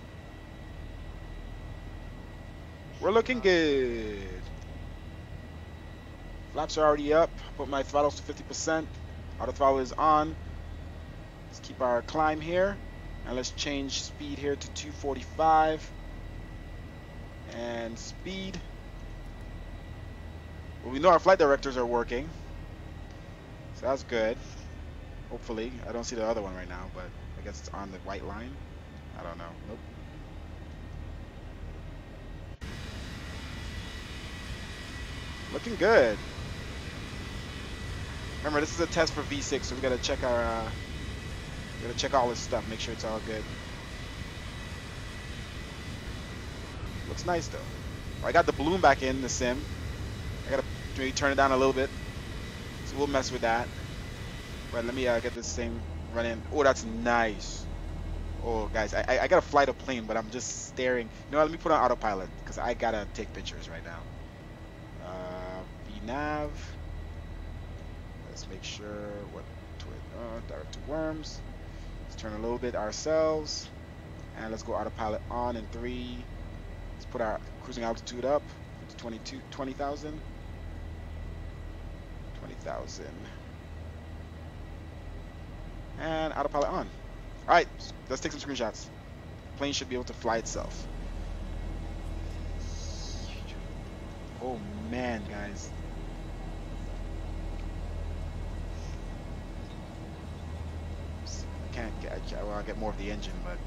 We're looking good. Flaps are already up. Put my throttles to 50%. Auto throttle is on. Let's keep our climb here. And let's change speed here to 245. And speed. Well, we know our flight directors are working. So that's good. Hopefully. I don't see the other one right now, but I guess it's on the white line. I don't know. Nope. Looking good. Remember, this is a test for V6, so we gotta check our we gotta check all this stuff, make sure it's all good. Looks nice though. I got the bloom back in the sim. I gotta maybe turn it down a little bit. So we'll mess with that. But let me get this thing running. Oh, that's nice. Oh, guys, I gotta fly the plane, but I'm just staring. You know what, let me put on autopilot, because I gotta take pictures right now. VNav. Let's make sure what direct to worms. Let's turn a little bit ourselves. And let's go autopilot on in 3. Let's put our cruising altitude up to 20,000. 20,000. And autopilot on. Alright, let's take some screenshots. Plane should be able to fly itself. Oh man, guys. I can't get, well, I'll get more of the engine, but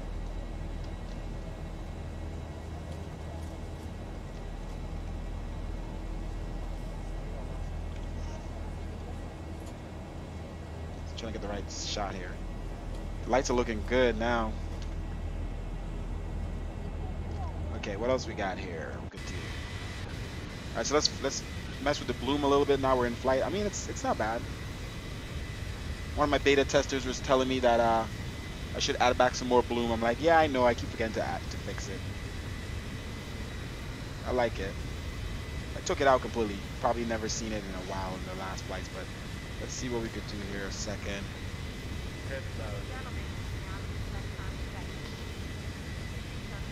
trying to get the right shot here. The lights are looking good now. Okay, what else we got here? Good deal. All right, so let's mess with the bloom a little bit. Now we're in flight. I mean, it's not bad. One of my beta testers was telling me that I should add back some more bloom. I'm like, yeah, I know. I keep forgetting to fix it. I like it. I took it out completely. Probably never seen it in a while in the last flights, but let's see what we could do here a second.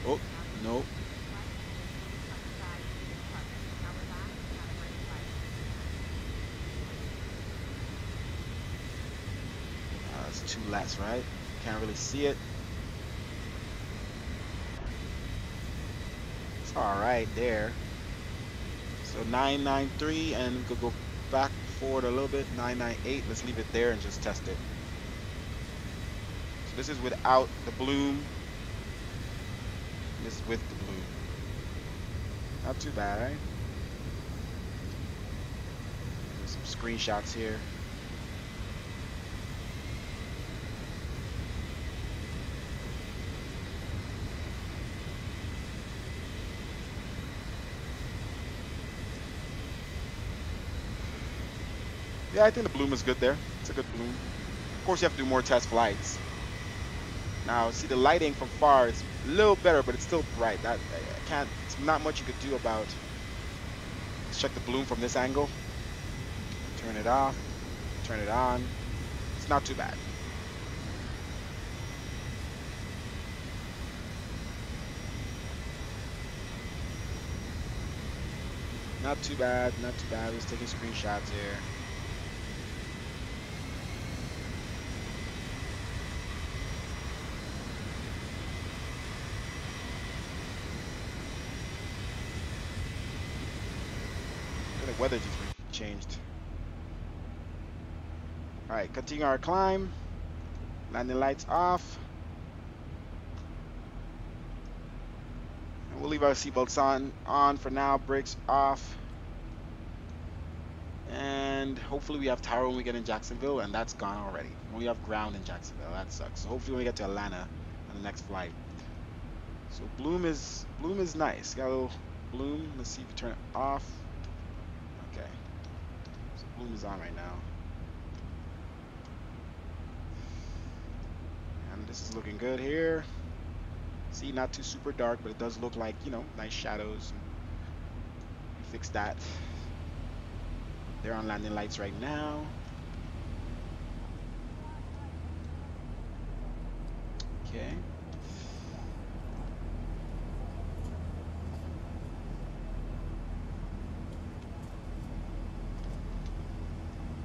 Oh, no. It's too less, right? Can't really see it. It's all right there. So 993, and we could go back forward a little bit. 998. Let's leave it there and just test it. So this is without the bloom. This is with the bloom. Not too bad, right? Some screenshots here. Yeah, I think the bloom is good there. It's a good bloom. Of course, you have to do more test flights. Now, see the lighting from far is a little better, but it's still bright. That I can't. It's not much you could do about. Let's check the bloom from this angle. Turn it off. Turn it on. It's not too bad. Not too bad. Not too bad. Just taking screenshots here. The weather just changed. All right, continue our climb. Landing lights off. And we'll leave our seatbelts on for now. Brakes off. And hopefully we have tower when we get in Jacksonville, and that's gone already. We only have ground in Jacksonville. That sucks. So hopefully when we get to Atlanta on the next flight. So bloom is nice. Got a little bloom. Let's see if we turn it off. Okay. So bloom is on right now. And this is looking good here. See, not too super dark, but it does look like, you know, nice shadows. Fix that. They're on landing lights right now. Okay.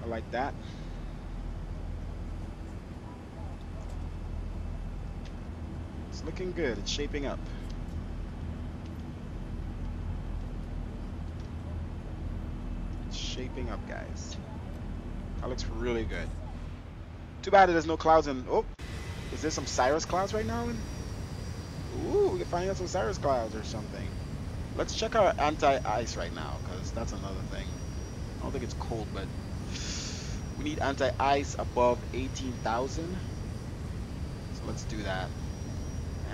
I like that. It's looking good. It's shaping up. It's shaping up, guys. That looks really good. Too bad there's no clouds in. Oh, is there some cirrus clouds right now? Ooh, we can find out some cirrus clouds or something. Let's check our anti-ice right now, because that's another thing. I don't think it's cold, but we need anti-ice above 18,000. So let's do that.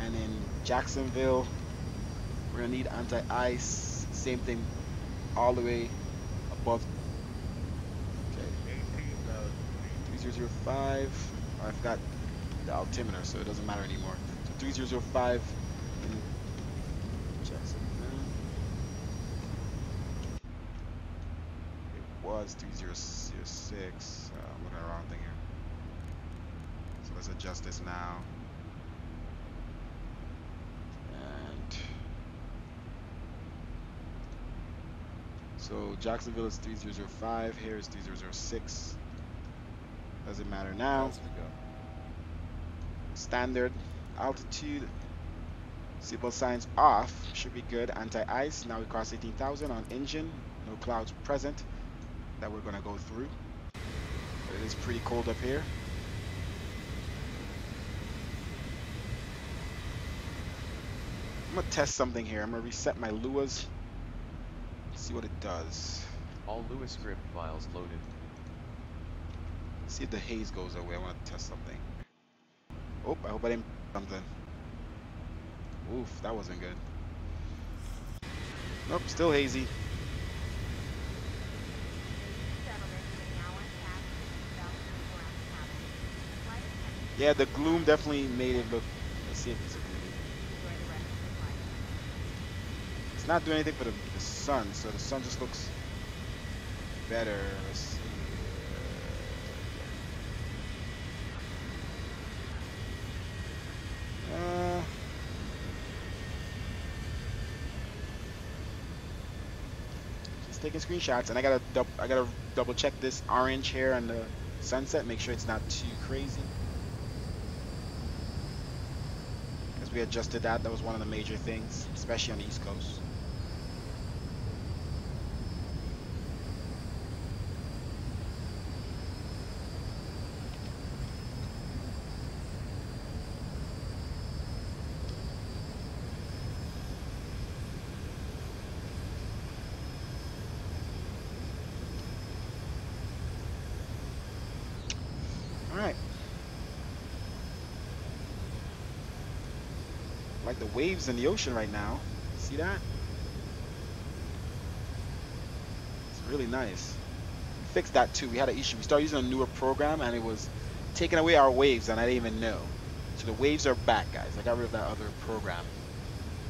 And in Jacksonville, we're gonna need anti-ice. Same thing, all the way above. Okay. 3005. Oh, I forgot the altimeter, so it doesn't matter anymore. So 3005 in Jacksonville. It was 3006. I'm looking at the wrong thing here. So let's adjust this now. So Jacksonville is 3005, here is 3006. Doesn't matter now. Standard altitude. Seatbelt signs off. Should be good. Anti-ice. Now we cross 18,000 on engine. No clouds present that we're gonna go through. But it is pretty cold up here. I'm gonna test something here. I'm gonna reset my Luas. See what it does. All Lua script files loaded. See if the haze goes away. I want to test something. Oh, I hope I didn't something. Oof, that wasn't good. Nope, still hazy. Yeah, the gloom definitely made it look. Let's see if it's a gloom. It's not doing anything for the sun, so the sun just looks better. Let's see. Just taking screenshots, and I gotta double check this orange here on the sunset, make sure it's not too crazy. Because we adjusted that. That was one of the major things, especially on the East Coast. Alright. Like the waves in the ocean right now. See that? It's really nice. fixed that too. We had an issue. We started using a newer program and it was taking away our waves and I didn't even know. So the waves are back, guys. I got rid of that other program.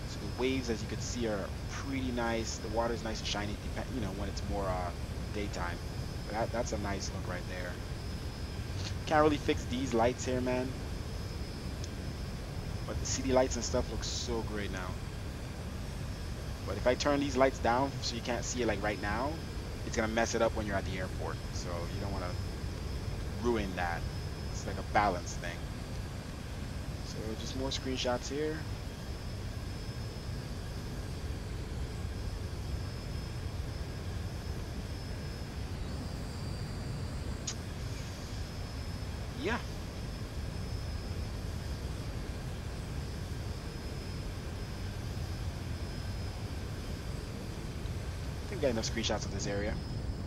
So the waves, as you can see, are pretty nice. The water is nice and shiny, you know, when it's more daytime. But that's a nice look right there. Can't really fix these lights here, man. But the city lights and stuff look so great now. But if I turn these lights down so you can't see it like right now, it's gonna mess it up when you're at the airport. So you don't want to ruin that. It's like a balance thing. So just more screenshots here. Yeah. I think I got enough screenshots of this area.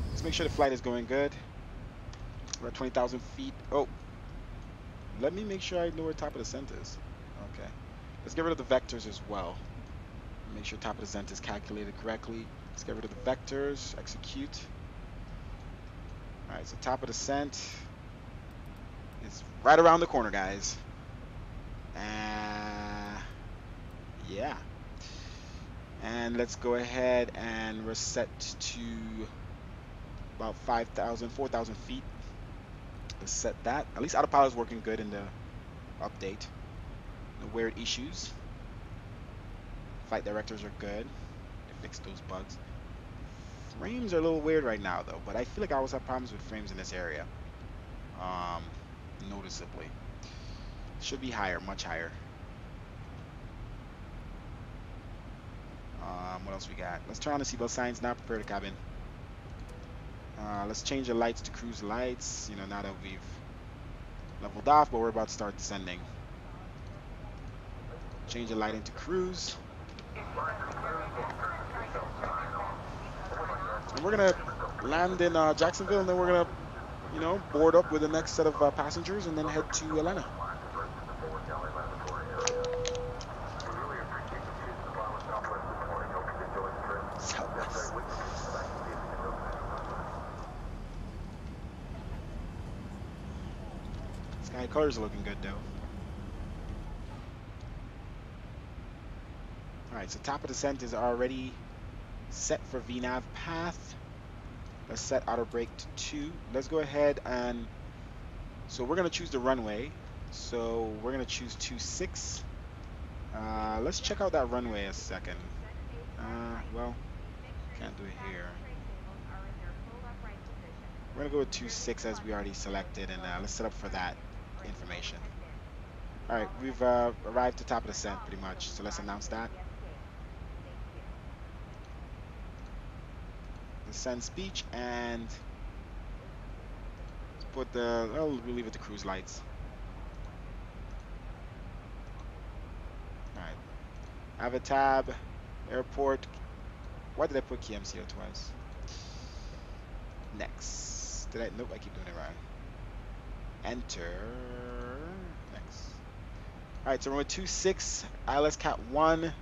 Let's make sure the flight is going good. We're at 20,000 feet. Oh, let me make sure I know where top of descent is. Okay. Let's get rid of the vectors as well. Make sure top of descent is calculated correctly. Let's get rid of the vectors. Execute. All right, so top of descent is right around the corner, guys. Yeah. And let's go ahead and reset to about 5,000, 4,000 feet. Let's set that. At least autopilot is working good in the update. No weird issues. Flight directors are good. They fixed those bugs. Frames are a little weird right now, though. But I feel like I always have problems with frames in this area. Noticeably. Should be higher, much higher. What else we got? Let's turn on the seatbelt signs now. Prepare the cabin. Let's change the lights to cruise lights. You know, now that we've leveled off, but we're about to start descending. Change the lighting to cruise. And we're gonna land in Jacksonville, and then we're gonna, you know, board up with the next set of passengers, and then head to Atlanta. Southwest. Sky colors are looking good, though. All right, so top of descent is already set for VNAV path. Let's set auto brake to 2. Let's go ahead and, so we're gonna choose the runway. So we're gonna choose 26. Let's check out that runway a second. Well, can't do it here. We're gonna go with 26 as we already selected, and let's set up for that information. All right, we've arrived to top of descent pretty much. So let's announce that. Send speech, and let's put the, we'll leave it to cruise lights. All right, I have a tab, airport. Why did I put KMCO twice? Next. Did I? Nope, I keep doing it wrong. Enter. Next. All right, so we're at 26, ILS Cat 1,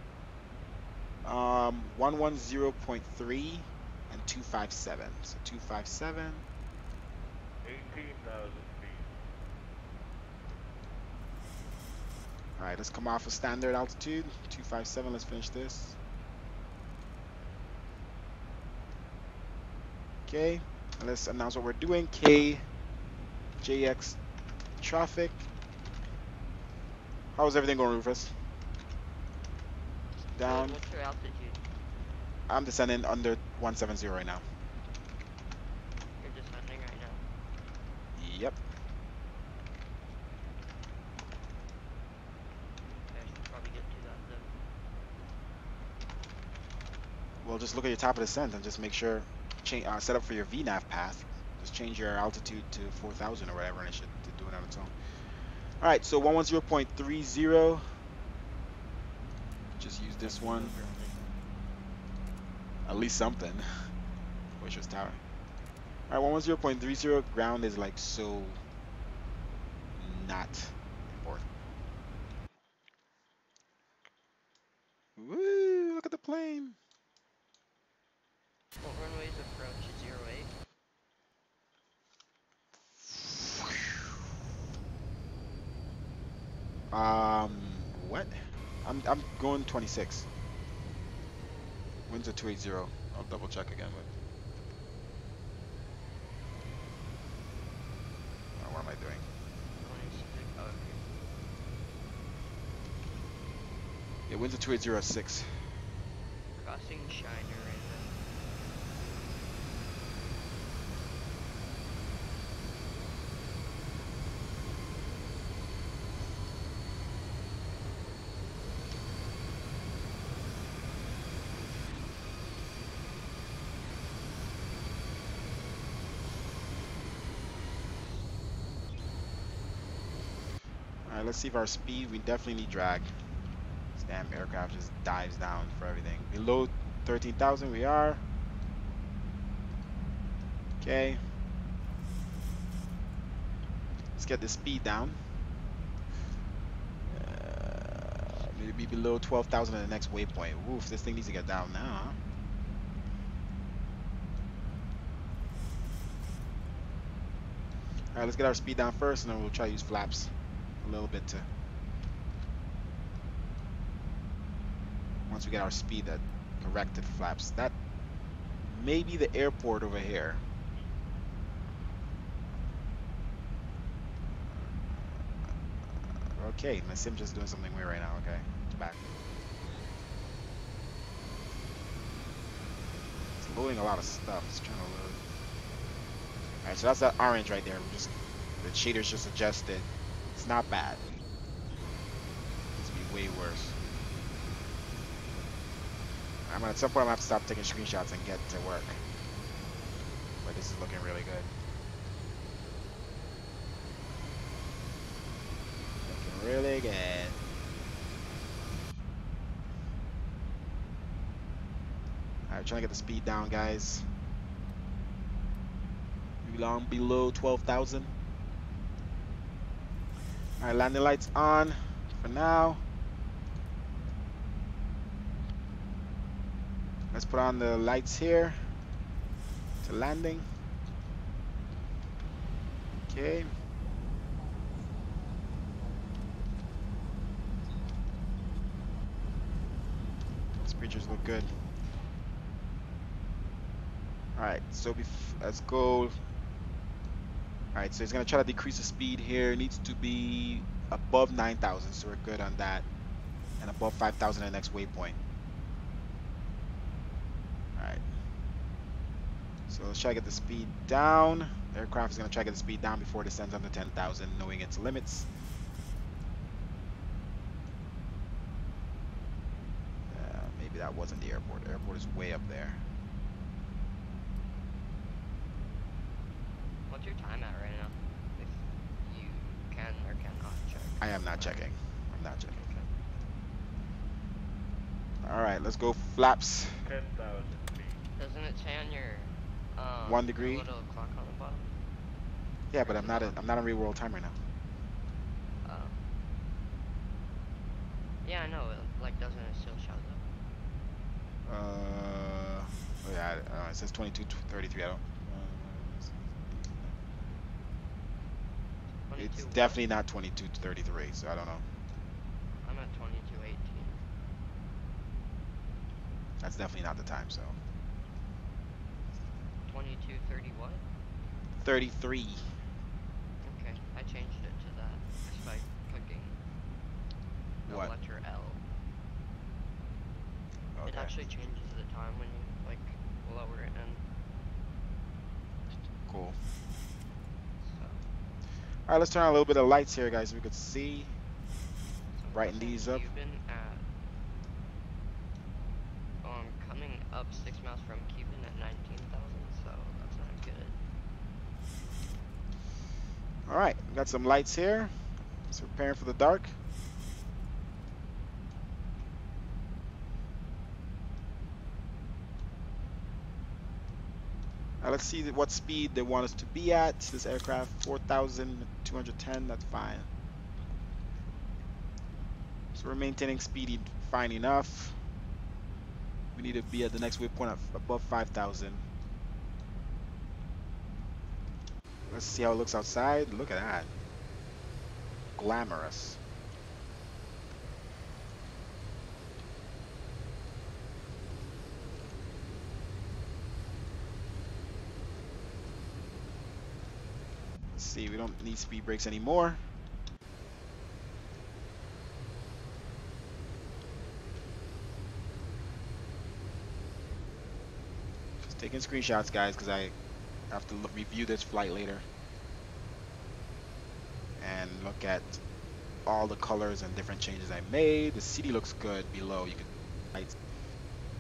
110.3. And 257. So 257. 18,000 feet. All right, let's come off a standard altitude. 257. Let's finish this. Okay. Let's announce what we're doing. KJX traffic. How's everything going, Rufus? Down. What's your altitude? I'm descending under 170 right now. You're descending right now. Yep. Okay, I should probably get to that then. Well, just look at your top of descent and just make sure, set up for your VNAV path. Just change your altitude to 4,000 or whatever, and it should do it on its own. All right, so 110.30. Just use this one. At least something. Wish it was tower. All right, 110.30. Ground is like so not important. Woo! Look at the plane. What runway's approach? 08? What? I'm going 26. Winds are 280. I'll double check again, but what am I doing? 26. Oh, okay. Yeah, winds are 280 at 6. Crossing Shiner right now. Alright, let's see if our speed, we definitely need drag. This damn aircraft just dives down for everything. Below 13,000 we are. Okay. Let's get the speed down. Maybe below 12,000 at the next waypoint. Oof, this thing needs to get down now, huh? Alright, let's get our speed down first, and then we'll try to use flaps a little bit to... Once we get our speed that corrected flaps. That may be the airport over here. Okay, my sim just doing something weird right now. Okay, it's back. It's loading a lot of stuff. It's trying to load. Alright, so that's that orange right there. The shaders just adjusted. It's not bad. It's be way worse. At some point I'm gonna have to stop taking screenshots and get to work. But this is looking really good. Looking really good. Alright, trying to get the speed down, guys. We belong below 12,000. Alright, landing lights on for now. Let's put on the lights here to landing. Okay. These pictures look good. Alright, so let's go. Alright, so it's going to try to decrease the speed here. It needs to be above 9,000, so we're good on that. And above 5,000 at the next waypoint. Alright. So let's try to get the speed down. The aircraft is going to try to get the speed down before it descends under 10,000, knowing its limits. Maybe that wasn't the airport. The airport is way up there. What's your time at right now? If you can or cannot check. I am not checking. I'm not checking. Alright, let's go flaps. 10,000 feet. Doesn't it say on your 1 degree? your little clock on the bottom? Yeah, but I'm not on real world time right now. Yeah, I know. Like, doesn't it still show though? Oh yeah, it says 22:33. I don't. It's definitely not 22:33, so I don't know. I'm at 22:18. That's definitely not the time, so. 22:30 what? 33. Okay, I changed it to that just by clicking the What? letter L. Okay. It actually changes the time when you like lower it in. Cool. So. All right, let's turn on a little bit of lights here, guys. So we could see. So Brighten these up. You've been at coming up 6 miles from Cuban at 19,000, so that's not good. All right, got some lights here. So preparing for the dark. Let's see what speed they want us to be at. This aircraft, 4,210, that's fine. So we're maintaining speed fine enough. We need to be at the next waypoint of above 5,000. Let's see how it looks outside. Look at that. Glamorous. See, we don't need speed brakes anymore. Just taking screenshots, guys, because I have to review this flight later and look at all the colors and different changes I made. The city looks good below. You could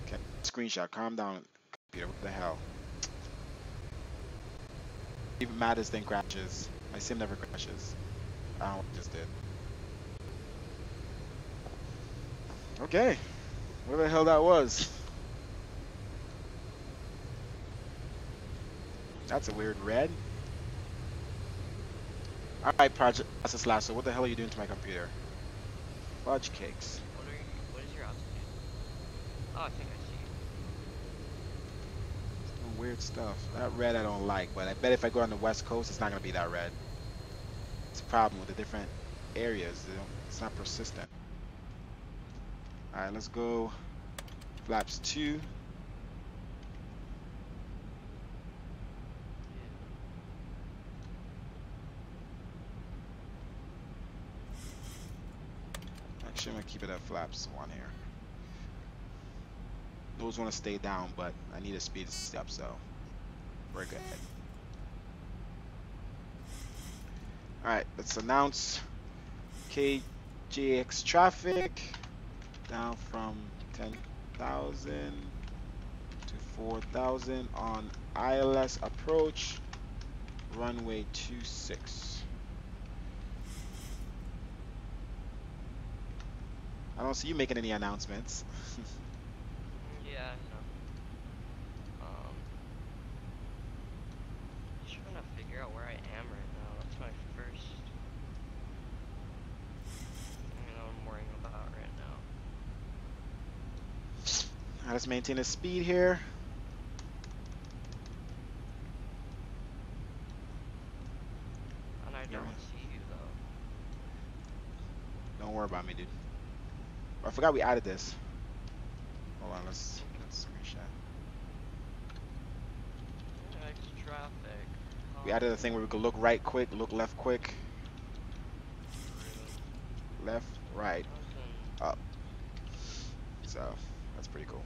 okay. Screenshot. Calm down, computer. What the hell? Even mad this thing crashes. My sim never crashes. I don't know what I just did. Okay. Where the hell that was? That's a weird red. Alright, Project Process Lasso. What the hell are you doing to my computer? Fudge cakes. What is your altitude? Oh, I think I see you. Some weird stuff. That red I don't like, but I bet if I go on the west coast, it's not going to be that red. It's a problem with the different areas. It's not persistent. Alright, let's go. Flaps 2. Actually, I'm going to keep it at flaps 1 here. Those want to stay down, but I need a speed to stay up, so we're good. Alright, let's announce KJX traffic down from 10,000 to 4,000 on ILS approach, runway 26. I don't see you making any announcements. Yeah, I know. Just trying to figure out where I am right now. That's my first thing that I'm worrying about right now. Now let's maintain the speed here. And I don't see you though. Don't worry about me, dude. I forgot we added this. Hold on, let's screenshot. Traffic. We added a thing where we could look right quick, look left quick. Left, right, up. So that's pretty cool.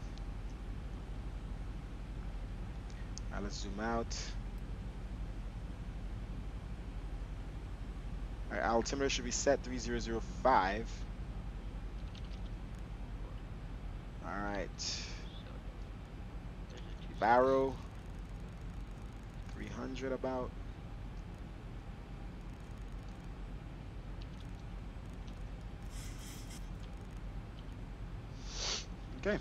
Now let's zoom out. Alright, altimeter should be set 3005. Alright. Barrow 300 about. Okay.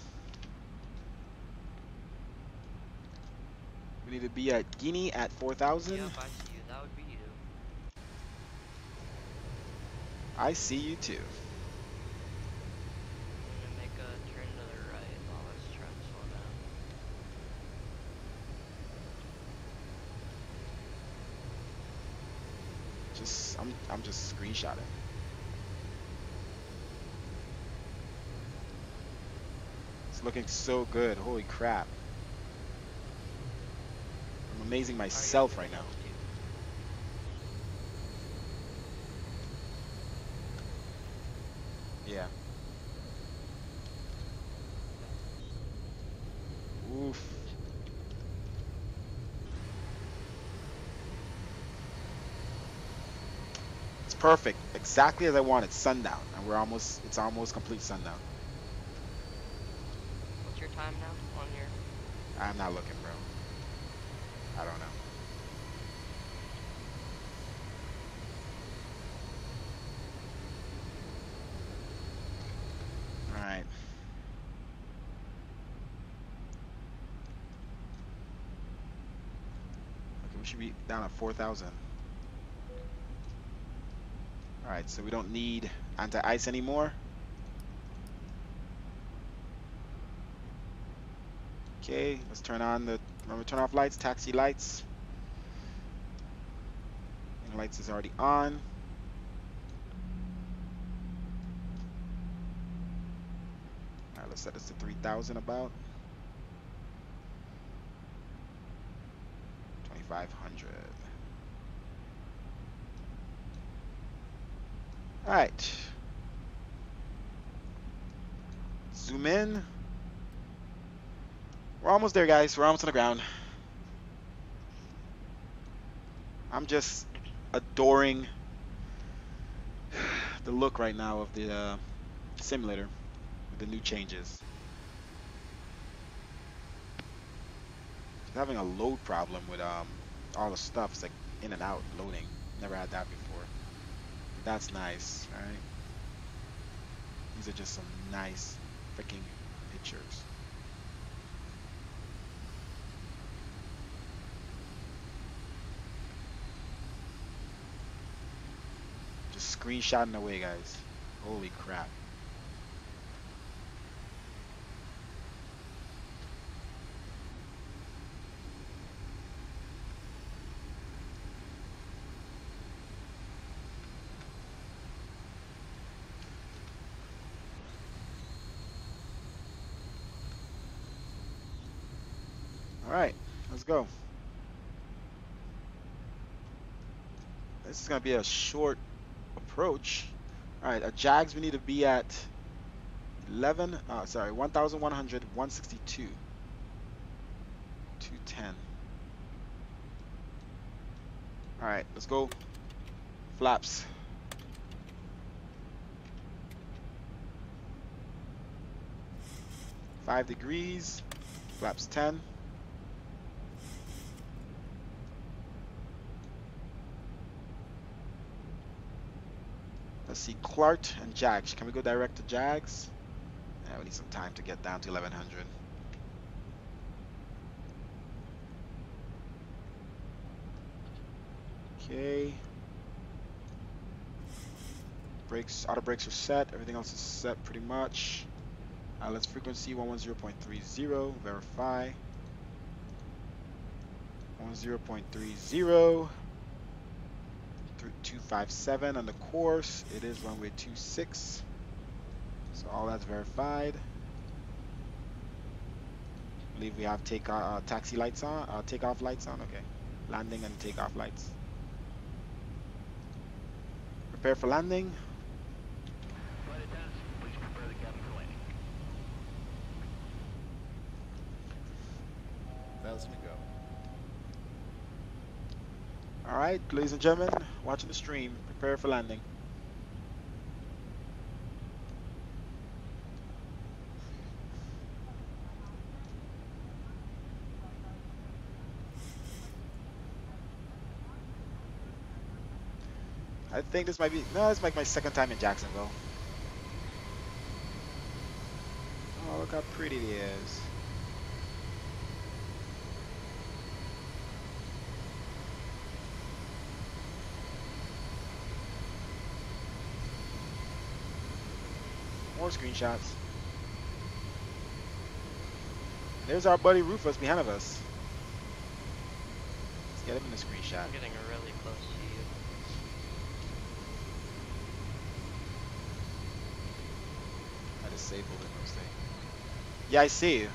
We need to be at Guinea at 4,000. Yep, I see you. That would be you. I see you too. I'm gonna make a turn to the right while I was trying to slow down. I'm just screenshotting. It's looking so good. Holy crap. I'm amazing myself right now. Yeah. Oof. It's perfect. Exactly as I wanted. Sundown. And it's almost complete sundown. What's your time now on your... I'm not looking, bro. I don't know. Alright. Okay, we should be down at 4,000. Alright, so we don't need anti-ice anymore. Okay, let's turn on remember turn off lights, taxi lights. And lights is already on. Alright, let's set this to 3,000 about. 2,500. Alright. Zoom in. We're almost there, guys. We're almost on the ground. I'm just adoring the look right now of the simulator with the new changes. Just having a load problem with all the stuff. It's like in and out loading. Never had that before. That's nice, right? These are just some nice freaking pictures. Just screenshotting away, guys. Holy crap. All right, let's go. This is gonna be a short approach. All right, at Jags we need to be at 1,100, 162, 210. All right, let's go. Flaps. Five degrees. Flaps 10. Let's see, Clark and Jags. Can we go direct to Jags? Yeah, we need some time to get down to 1100. Okay. Brakes, auto brakes are set. Everything else is set pretty much. Let's frequency 110.30. Verify. 10.30. 257 on the course. It is runway 26. So all that's verified. I believe we have taxi lights on, takeoff lights on. Okay, landing and takeoff lights. Prepare for landing. Flight attendants, please prepare the cabin for landing. 1,000 to go. All right, ladies and gentlemen, watching the stream, prepare for landing. I think this might be, no, this might be my second time in Jacksonville. Oh, look how pretty it is. More screenshots. There's our buddy Rufus behind of us. Let's get him in a screenshot. I'm getting really close to you. I disabled it, mostly. Yeah, I see you.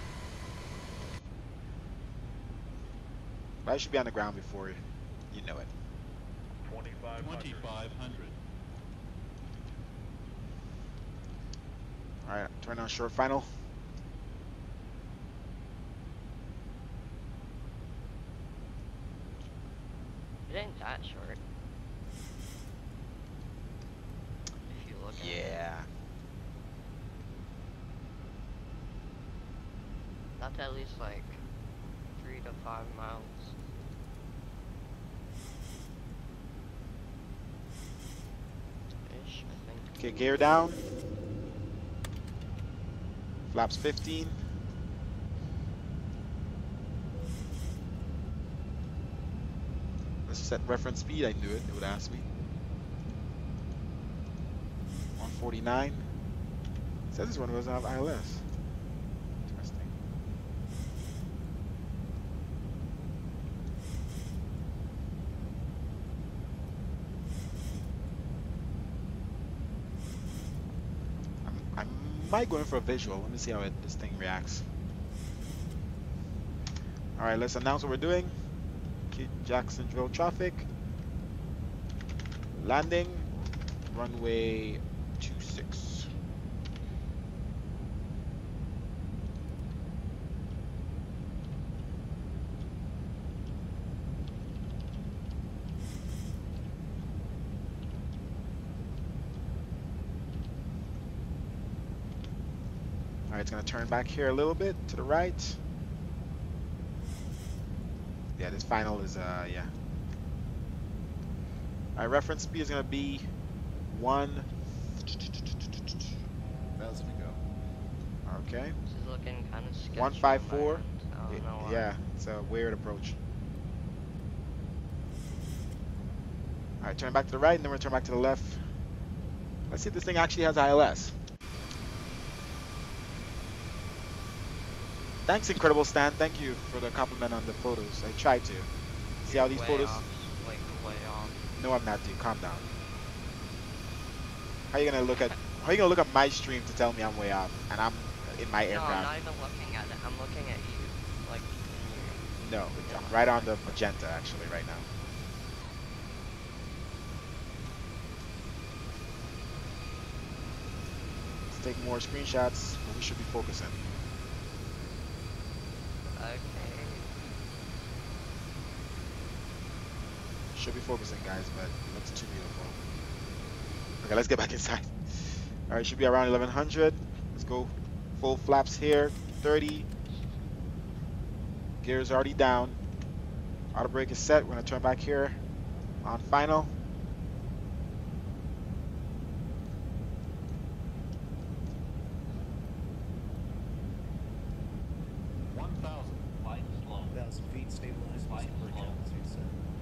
But I should be on the ground before you know it. 2,500. Alright, turn on short final. It ain't that short. If you look at it. Yeah. That's at least like 3 to 5 miles. Ish, I think. Okay, gear down. Flaps 15. Let's set reference speed. I knew it. It would ask me. 149. It says this one doesn't have ILS. Interesting. I might go in for a visual. Let me see how this thing reacts. All right, let's announce what we're doing. Jacksonville traffic. Landing. runway 26. Alright, it's gonna turn back here a little bit to the right. Yeah, this final is yeah. Alright, reference speed is gonna be 1. 1,000 to go. Okay. This is looking kind of sketchy. 154. I don't know why. Yeah, it's a weird approach. Alright, turn back to the right, and then we're turn back to the left. Let's see if this thing actually has ILS. Thanks, Incredible Stan. Thank you for the compliment on the photos. I tried to. See how these Way photos? off, like way off. No, I'm not, dude. Calm down. How you gonna look at my stream to tell me I'm way off and I'm in my No, I'm aircraft? not even looking at it. I'm looking at you. Like, No, I'm right on the magenta actually right now. Let's take more screenshots. We should be focusing. okay. Should be focusing, guys, but it looks too beautiful. Okay, let's get back inside. All right, should be around 1100. Let's go. Full flaps here. 30. Gears already down. Auto brake is set. We're gonna turn back here on final.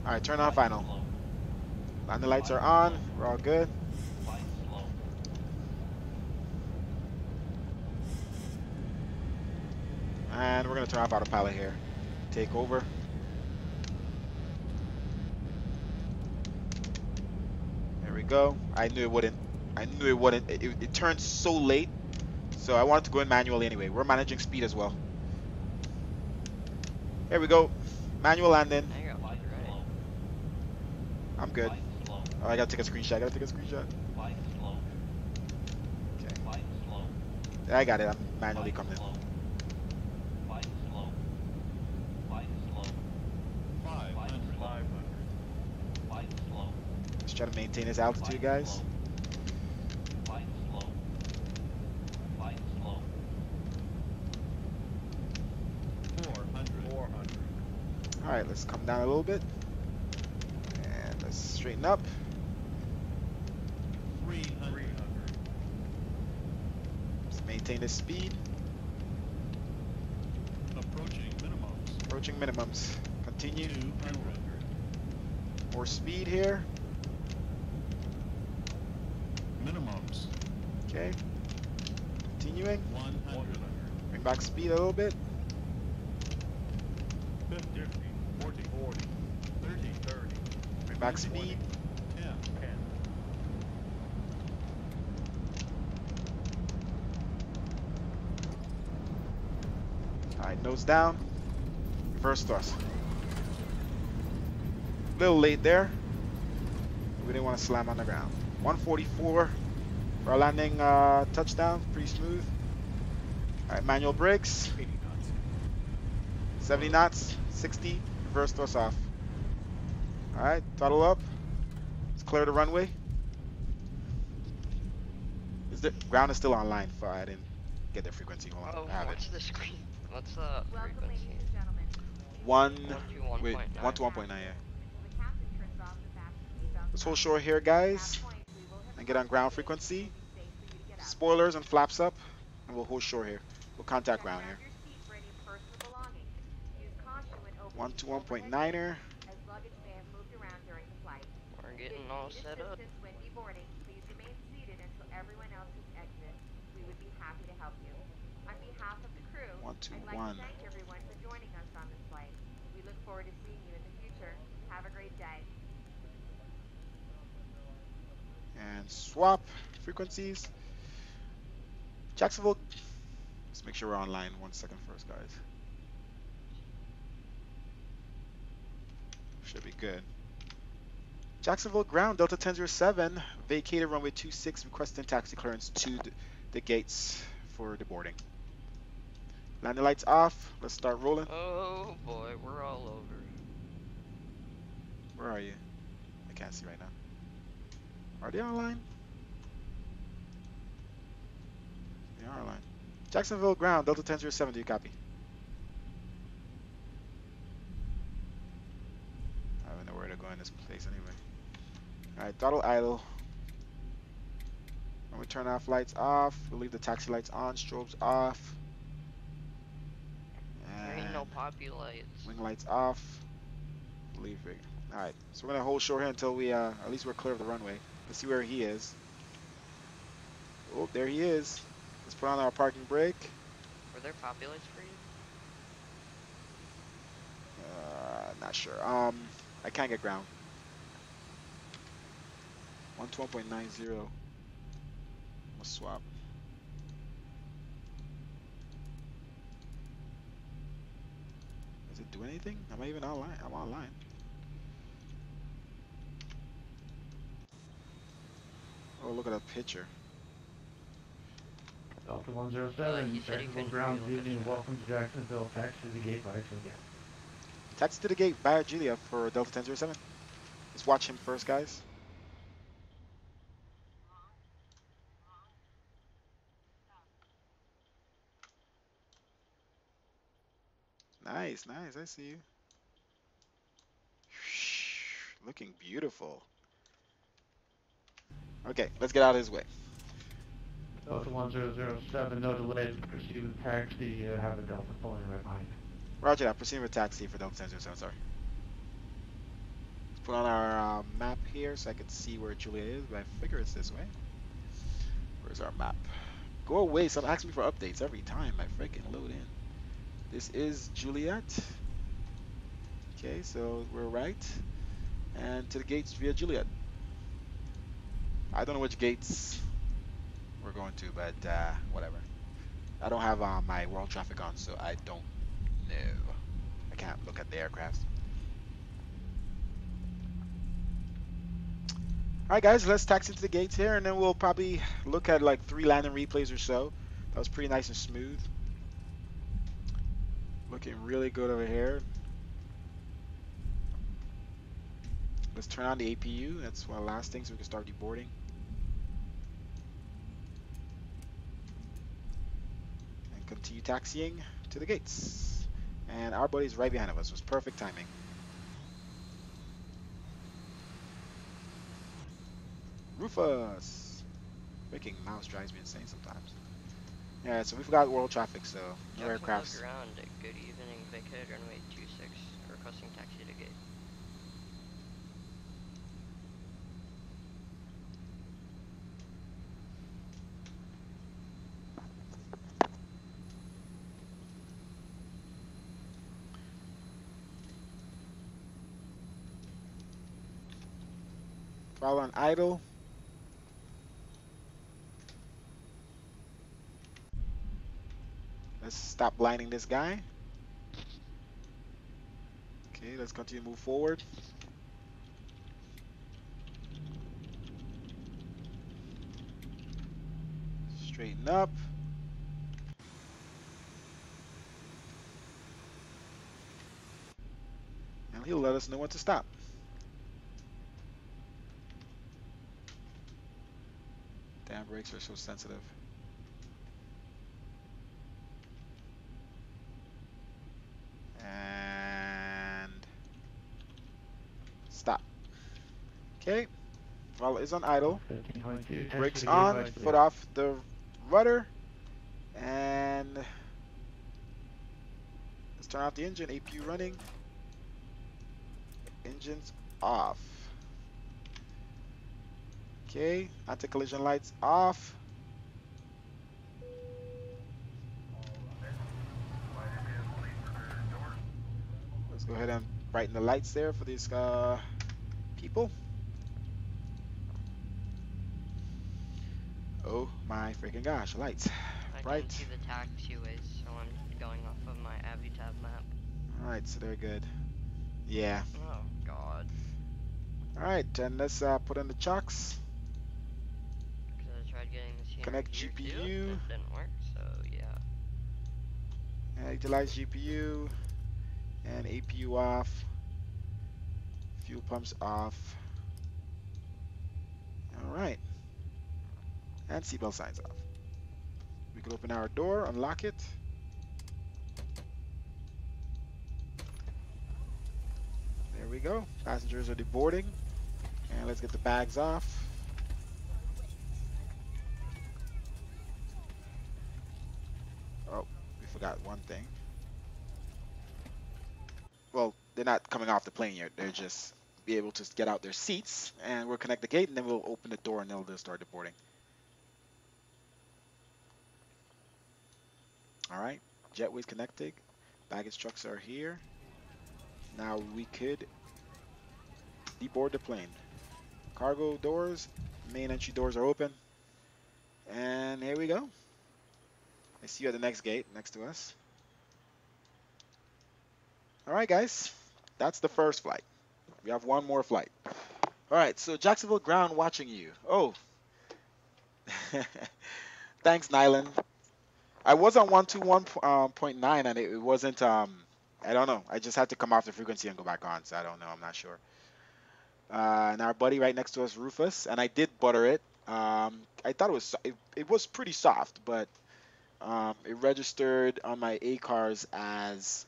All right, turn on final. Landing lights are on. We're all good. And we're gonna turn off autopilot here. Take over. There we go. I knew it wouldn't. I knew it wouldn't. It turned so late, so I wanted to go in manually anyway. We're managing speed as well. Here we go. Manual landing. I'm good. Oh, I gotta take a screenshot. Okay. Yeah, I got it. I'm manually coming in. Just try to maintain this altitude, guys. Alright, let's come down a little bit. And let's straighten up. 300. Let's maintain this speed. Approaching minimums. Continue. 200. More speed here. Minimums. Okay. Continuing. 100. Bring back speed a little bit. 50, 40, 30, 30. Bring back speed. 10, 10. Alright, nose down. Reverse thrust. A little late there. We didn't want to slam on the ground. 144 for our landing touchdown. Pretty smooth. Alright, manual brakes. 80 knots. 70 knots. 60. Reverse thrust off. Alright, throttle up. Let's clear the runway. Is the ground is still online? I didn't get the frequency. Hold on. Oh, I have what's it. the screen? What's the Welcome, frequency? ladies and gentlemen. 1 to wait, 1.9. 1 to 1.9, yeah. The captain turns off the fasten seatbelt. Let's hold short here, guys, and get on ground frequency. Spoilers and flaps up, and we'll hold short here. We'll contact ground here. 1 to 1.9er. As luggage may have moved around during the flight. We're getting all set up. When deboarding, please remain seated until everyone else has exited. We would be happy to help you. On behalf of the crew, 1 to I'd like 1. to thank everyone for joining us on this flight. We look forward to seeing you in the future. Have a great day. And swap frequencies. Jacksonville. Let's make sure we're online. 1 second first, guys. Should be good. Jacksonville ground, Delta 1007, vacated runway 26, requesting taxi clearance to the gates for the boarding. Landing lights off. Let's start rolling. Oh boy, we're all over. Where are you? I can't see right now. Are they online? They are online. Jacksonville ground, Delta 1007, do you copy? I don't know where to go in this place anyway. Alright, throttle idle. When we turn off lights off, we'll leave the taxi lights on, strobes off. There ain't no poppy lights. Wing lights off. Leave it. Alright, so we're gonna hold short here until we at least we're clear of the runway. Let's see where he is. Oh, there he is. Let's put on our parking brake. Were there poppy lights for you? Not sure. I can't get ground. 112.90. We'll swap. Does it do anything? Am I even online? I'm online. Oh, look at that picture. Delta 107, he said he Jacksonville couldn't ground, hear you, look at Xvision, that. welcome to Jacksonville. Taxi to the gate by Julia. Taxi to the gate via Julia for Delta 1007. Let's watch him first, guys. Nice, nice. I see you. Looking beautiful. Okay, let's get out of his way. Delta 1007, no delays. Proceed with taxi. Have a Delta pulling right behind you. Roger that. Proceeding with taxi for Delta 1007. Sorry. Let's put on our map here so I can see where Julia is, but I figure it's this way. Where's our map? Go away. Stop asking me for updates every time I freaking load in. This is Juliet. Okay, so we're right. And to the gates via Juliet. I don't know which gates we're going to, but whatever. I don't have my world traffic on, so I don't know. I can't look at the aircraft. Alright guys, let's taxi into the gates here, and then we'll probably look at like 3 landing replays or so. That was pretty nice and smooth. Looking really good over here. Let's turn on the APU. That's one of the last things so we can start deboarding. And continue taxiing to the gates. And our buddy's right behind of us. It was perfect timing. Rufus! Freaking mouse drives me insane sometimes. Yeah, so we forgot world traffic, so no aircrafts. Ground, good evening, vacated runway 26, requesting taxi to gate. Throttle on idle. Let's stop blinding this guy. Okay, let's continue to move forward. Straighten up. And he'll let us know when to stop. Damn, brakes are so sensitive. And stop. Okay. Throttle is on idle. 15.2. Brakes on. Foot off the rudder. And let's turn off the engine. APU running. Engines off. Okay. Anti-collision lights off. Let's go ahead and brighten the lights there for these people. Oh my freaking gosh, lights. I can see the taxiways, so I'm going off of my Avitab map. Alright, so they're good. Yeah. Oh god. All right, and let's put in the chocks. Because I tried getting this here Connect here too, GPU. and it didn't work. So yeah. And utilize GPU and APU off. Fuel pumps off. All right. And seatbelt signs off. We can open our door, unlock it. There we go. Passengers are deboarding. And let's get the bags off. Oh, we forgot one thing. Well, they're not coming off the plane yet. They're just be able to get out their seats, and we'll connect the gate, and then we'll open the door, and they'll start deboarding. All right, jetways connected. Baggage trucks are here. Now we could deboard the plane. Cargo doors, main entry doors are open. And here we go. I see you at the next gate next to us. All right, guys. That's the first flight. We have one more flight. All right, so Jacksonville ground watching you. Oh. Thanks, Nyland. I was on 121.9 and it wasn't, I don't know. I just had to come off the frequency and go back on, so I don't know. I'm not sure. And our buddy right next to us, Rufus, and I did butter it. I thought it was pretty soft, but it registered on my A cars as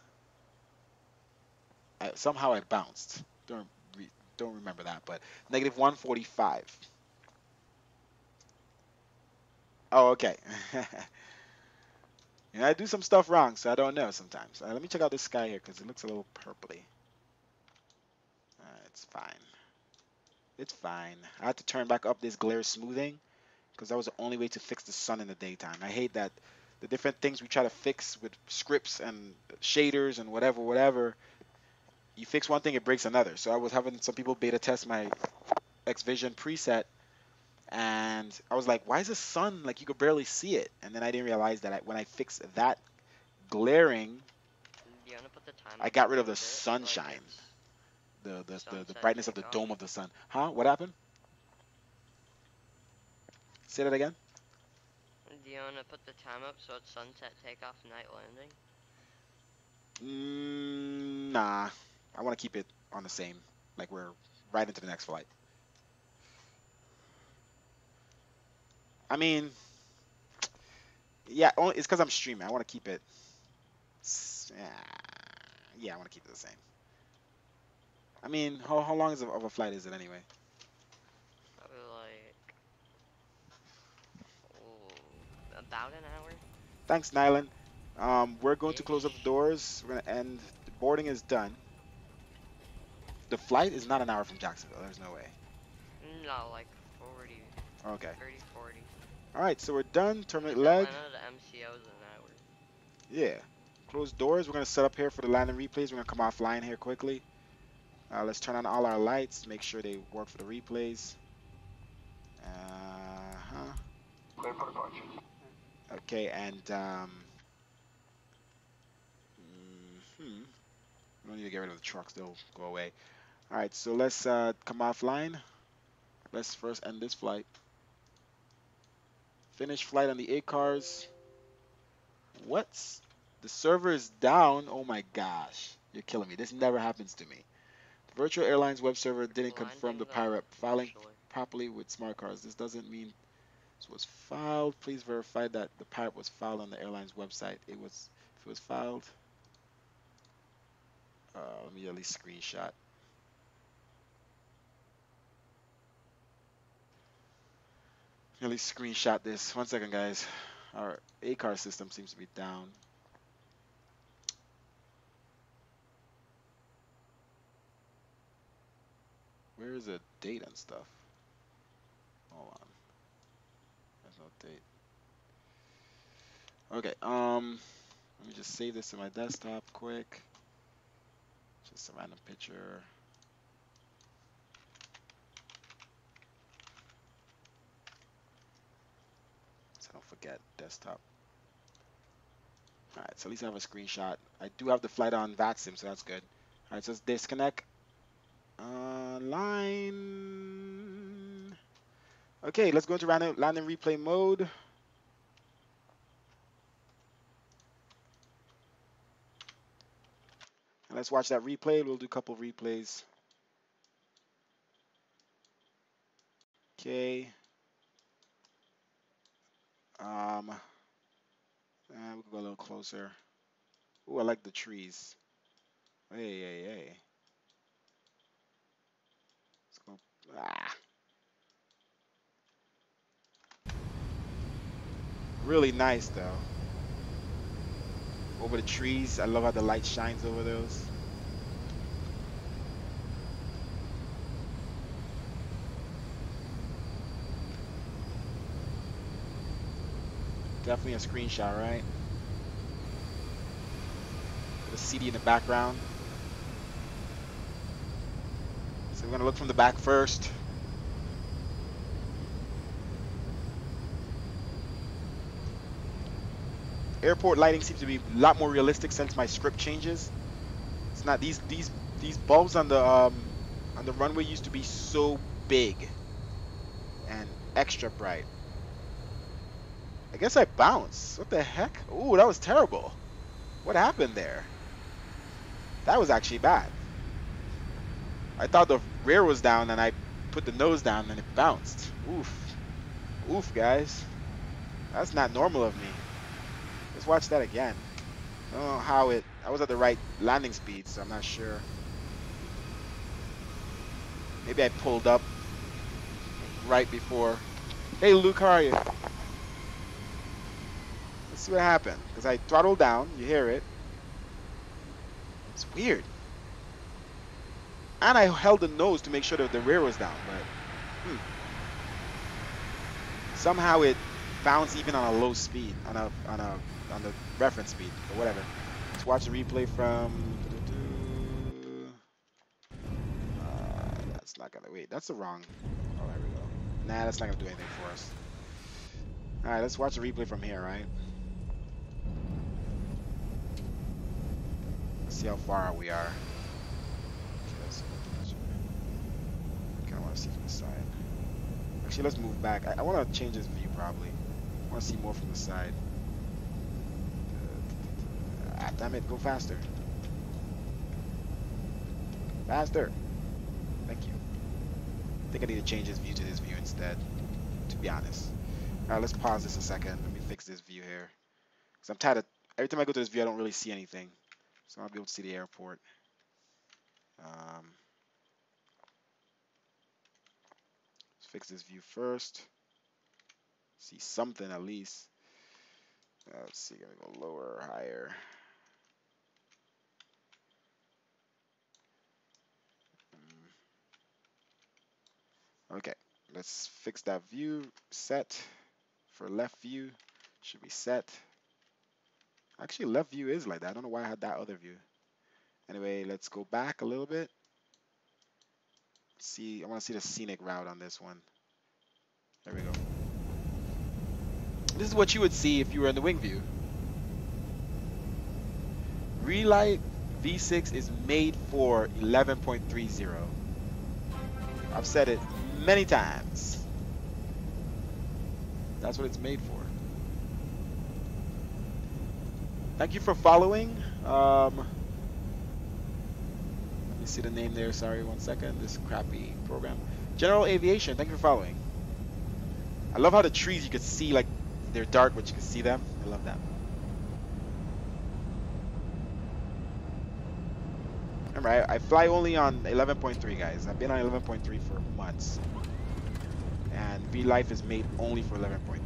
somehow I bounced. Don't remember that, but negative 145. Oh, okay. I do some stuff wrong, so I don't know sometimes. Let me check out this sky here because it looks a little purpley. It's fine. It's fine. I had to turn back up this glare smoothing because that was the only way to fix the sun in the daytime. I hate that the different things we try to fix with scripts and shaders and whatever, you fix one thing, it breaks another. So I was having some people beta test my Xvision preset, and I was like, why is the sun, like you could barely see it? And then I didn't realize that when I fixed that glaring, Do you wanna put the time I up got a rid of little the bit, sunshine, like the sunset brightness of the takeoff? dome of the sun. Huh? What happened? Say that again? Do you wanna put the time up so it's sunset takeoff, night landing? Nah. I want to keep it on the same, like we're right into the next flight. I mean, yeah, only it's because I'm streaming. I want to keep it. Yeah, I want to keep it the same. I mean, how long of a flight is it anyway? Probably like about an hour. Thanks, Nyland. We're going to close up the Ish. doors. We're gonna end. The boarding is done. The flight is not an hour from Jacksonville. There's no way. No, like 40, Okay. 30, 40. All right, so we're done. Terminate Because leg. Atlanta to MCO is an hour. Yeah. Close doors. We're gonna set up here for the landing replays. We're gonna come offline here quickly. Let's turn on all our lights. Make sure they work for the replays. Clear for departure. Okay, and we don't need to get rid of the trucks. They'll go away. All right, so let's come offline. Let's first end this flight. Finish flight on the 8 cars. What? The server is down. Oh my gosh. You're killing me. This never happens to me. The Virtual Airlines web server didn't confirm the pirate filing properly with smart cards. This doesn't mean this was filed. Please verify that the pirate was filed on the airline's website. If it was filed, let me at least screenshot. At least screenshot this. 1 second, guys. Our ACAR system seems to be down. Where is the date and stuff? Hold on. There's no date. Okay, let me just save this to my desktop quick. Just a random picture. So I don't forget desktop. Alright, so at least I have a screenshot. I do have the flight on VATSIM, so that's good. Alright, so let's disconnect. line. Okay, let's go into landing replay mode. And let's watch that replay. We'll do a couple of replays. Okay. And we can go a little closer. Ooh, I like the trees. Hey, hey, hey. Let's go. Ah. Really nice though. Over the trees. I love how the light shines over those. Definitely a screenshot, right? The CD in the background. So we're gonna look from the back first. Airport lighting seems to be a lot more realistic since my script changes. It's not these bulbs on the runway used to be so big and extra bright. I guess I bounced. What the heck? Ooh, that was terrible. What happened there? That was actually bad. I thought the rear was down and I put the nose down and it bounced. Oof. Oof, guys. That's not normal of me. Let's watch that again. I don't know how I was at the right landing speed, so I'm not sure. Maybe I pulled up right before. Hey, Luke, how are you? Let's see what happened. Because I throttled down. You hear it. It's weird. And I held the nose to make sure that the rear was down, but somehow it bounced even on a low speed, on the reference speed, or whatever. Let's watch the replay from. That's not gonna wait. That's the wrong. Oh, there we go. Nah, that's not gonna do anything for us. All right, let's watch the replay from here, right? Let's see how far we are. I want to see from the side. Actually, let's move back. I want to change this view probably. I want to see more from the side. Ah, damn it, go faster. Faster. Thank you. I think I need to change this view to this view instead, to be honest. Alright, let's pause this a second. Let me fix this view here. Because I'm tired of, every time I go to this view, I don't really see anything. So I'll be able to see the airport. Let's fix this view first. See something at least. Let's see, gonna go lower or higher. Okay, let's fix that view. Set for left view. Should be set. Actually, left view is like that. I don't know why I had that other view. Anyway, let's go back a little bit. See, I want to see the scenic route on this one. There we go. This is what you would see if you were in the wing view. Relight V6 is made for 11.30. I've said it many times. That's what it's made for. Thank you for following. Let me see the name there. Sorry, 1 second. This crappy program. General Aviation. Thank you for following. I love how the trees you could see, like they're dark, but you can see them. I love that. Remember, I fly only on 11.3, guys. I've been on 11.3 for months. And V-Life is made only for 11.3.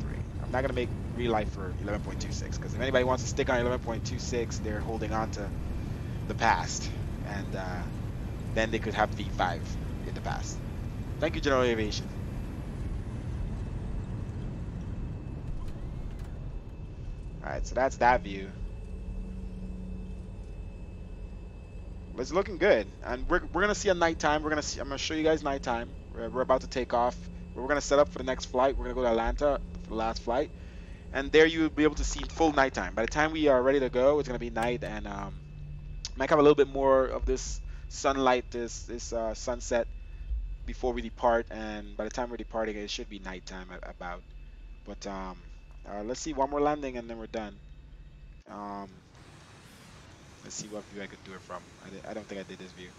I'm not going to make V-Life for 11.26, because if anybody wants to stick on 11.26, they're holding on to the past. And then they could have V5 in the past. Thank you, General Aviation. Alright, so that's that view. It's looking good, and we're gonna see a nighttime. I'm gonna show you guys nighttime. We're about to take off. We're gonna set up for the next flight. We're gonna go to Atlanta for the last flight, and there you'll be able to see full nighttime. By the time we are ready to go, it's gonna be night, and might have a little bit more of this sunlight, this sunset before we depart, and by the time we're departing, it should be nighttime about. But let's see one more landing and then we're done. Um, let's see what view I could do it from. I don't think I did this view.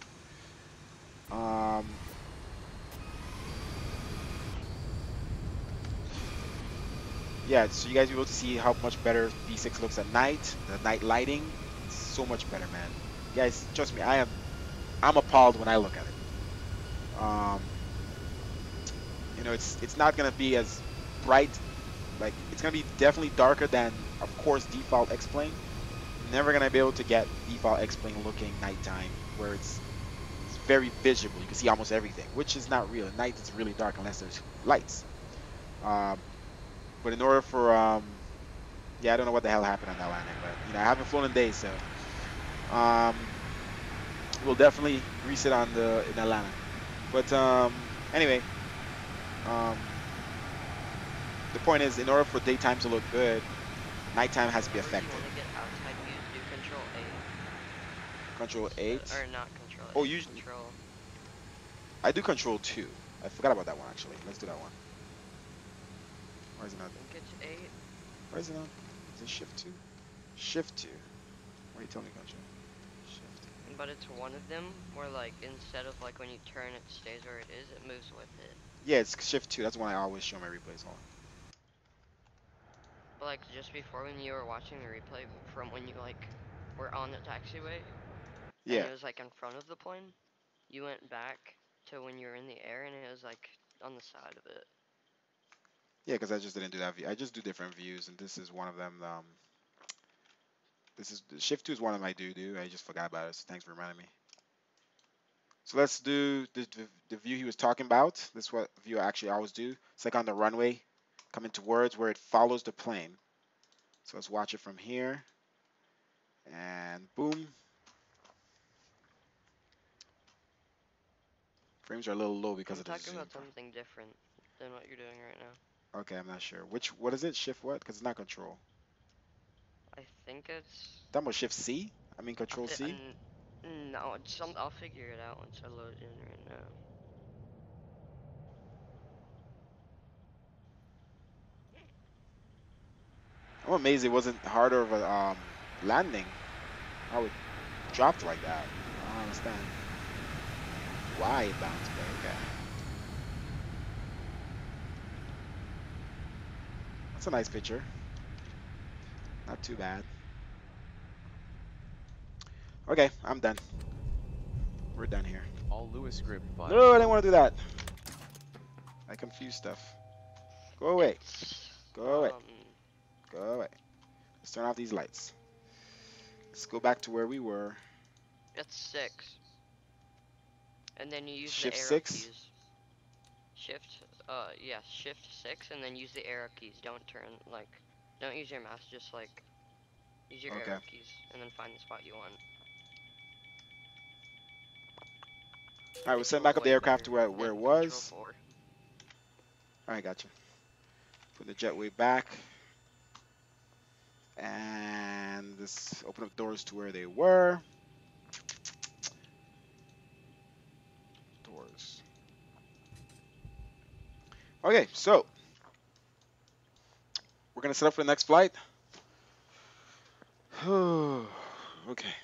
Yeah, so you guys will be able to see how much better V6 looks at night. The night lighting, it's so much better, man. You guys, trust me, I'm appalled when I look at it. You know, it's not gonna be as bright. Like, it's gonna be definitely darker than, of course, default xplane. Never gonna be able to get default xplane looking nighttime, where it's very visible. You can see almost everything, which is not real. At night, it's really dark unless there's lights. But in order for yeah, I don't know what the hell happened on that landing, but you know, I haven't flown in days, so we'll definitely reset on in Atlanta. But anyway, the point is, in order for daytime to look good, nighttime has to be Whenever you affected. want to get outside views, do Control 8. Control 8. Or not Control 8. Oh, usually Control. I do Control 2. I forgot about that one actually. Let's do that one. Why is it not? I think it's 8. Why is it not? Is it Shift 2? Shift 2. What are you telling me, Control? Shift. But it's one of them where, like, instead of like when you turn it stays where it is, it moves with it. Yeah, it's Shift 2. That's the one I always show my replays on. But like just before when you were watching the replay from when you like were on the taxiway, and Yeah. it was like in front of the plane, you went back to when you were in the air and it was like on the side of it. Yeah, because I just didn't do that view. I just do different views, and this is one of them. This is Shift 2 is one of my do. I just forgot about it. So thanks for reminding me. So let's do the view he was talking about. This is what view I actually always do. It's like on the runway, coming towards where it follows the plane. So let's watch it from here. And boom. Frames are a little low because I'm of the talking zoom. about something different than what you're doing right now. Okay, I'm not sure. What is it? Shift what? Because it's not control. I think it's. That was Shift C? I mean Control C? No, it's some. I'll figure it out once I load it in right now. I'm amazed it wasn't harder of a landing. How it dropped like that. I don't understand why it bounced, but okay. That's a nice picture. Not too bad. Okay, I'm done. We're done here. All Lewis script files. No, I didn't want to do that. I confuse stuff. Go away. Go away. Go away. Let's turn off these lights. Let's go back to where we were. It's 6. And then you use Shift the arrow 6? keys. Yeah, Shift 6 and then use the arrow keys. Don't use your mouse, just like, use your Okay. arrow keys and then find the spot you want. Alright, we'll send back up the aircraft to where it was. Control 4. Alright, gotcha. Put the jetway back. And let's open up doors to where they were. Doors. Okay, so we're gonna set up for the next flight. Okay.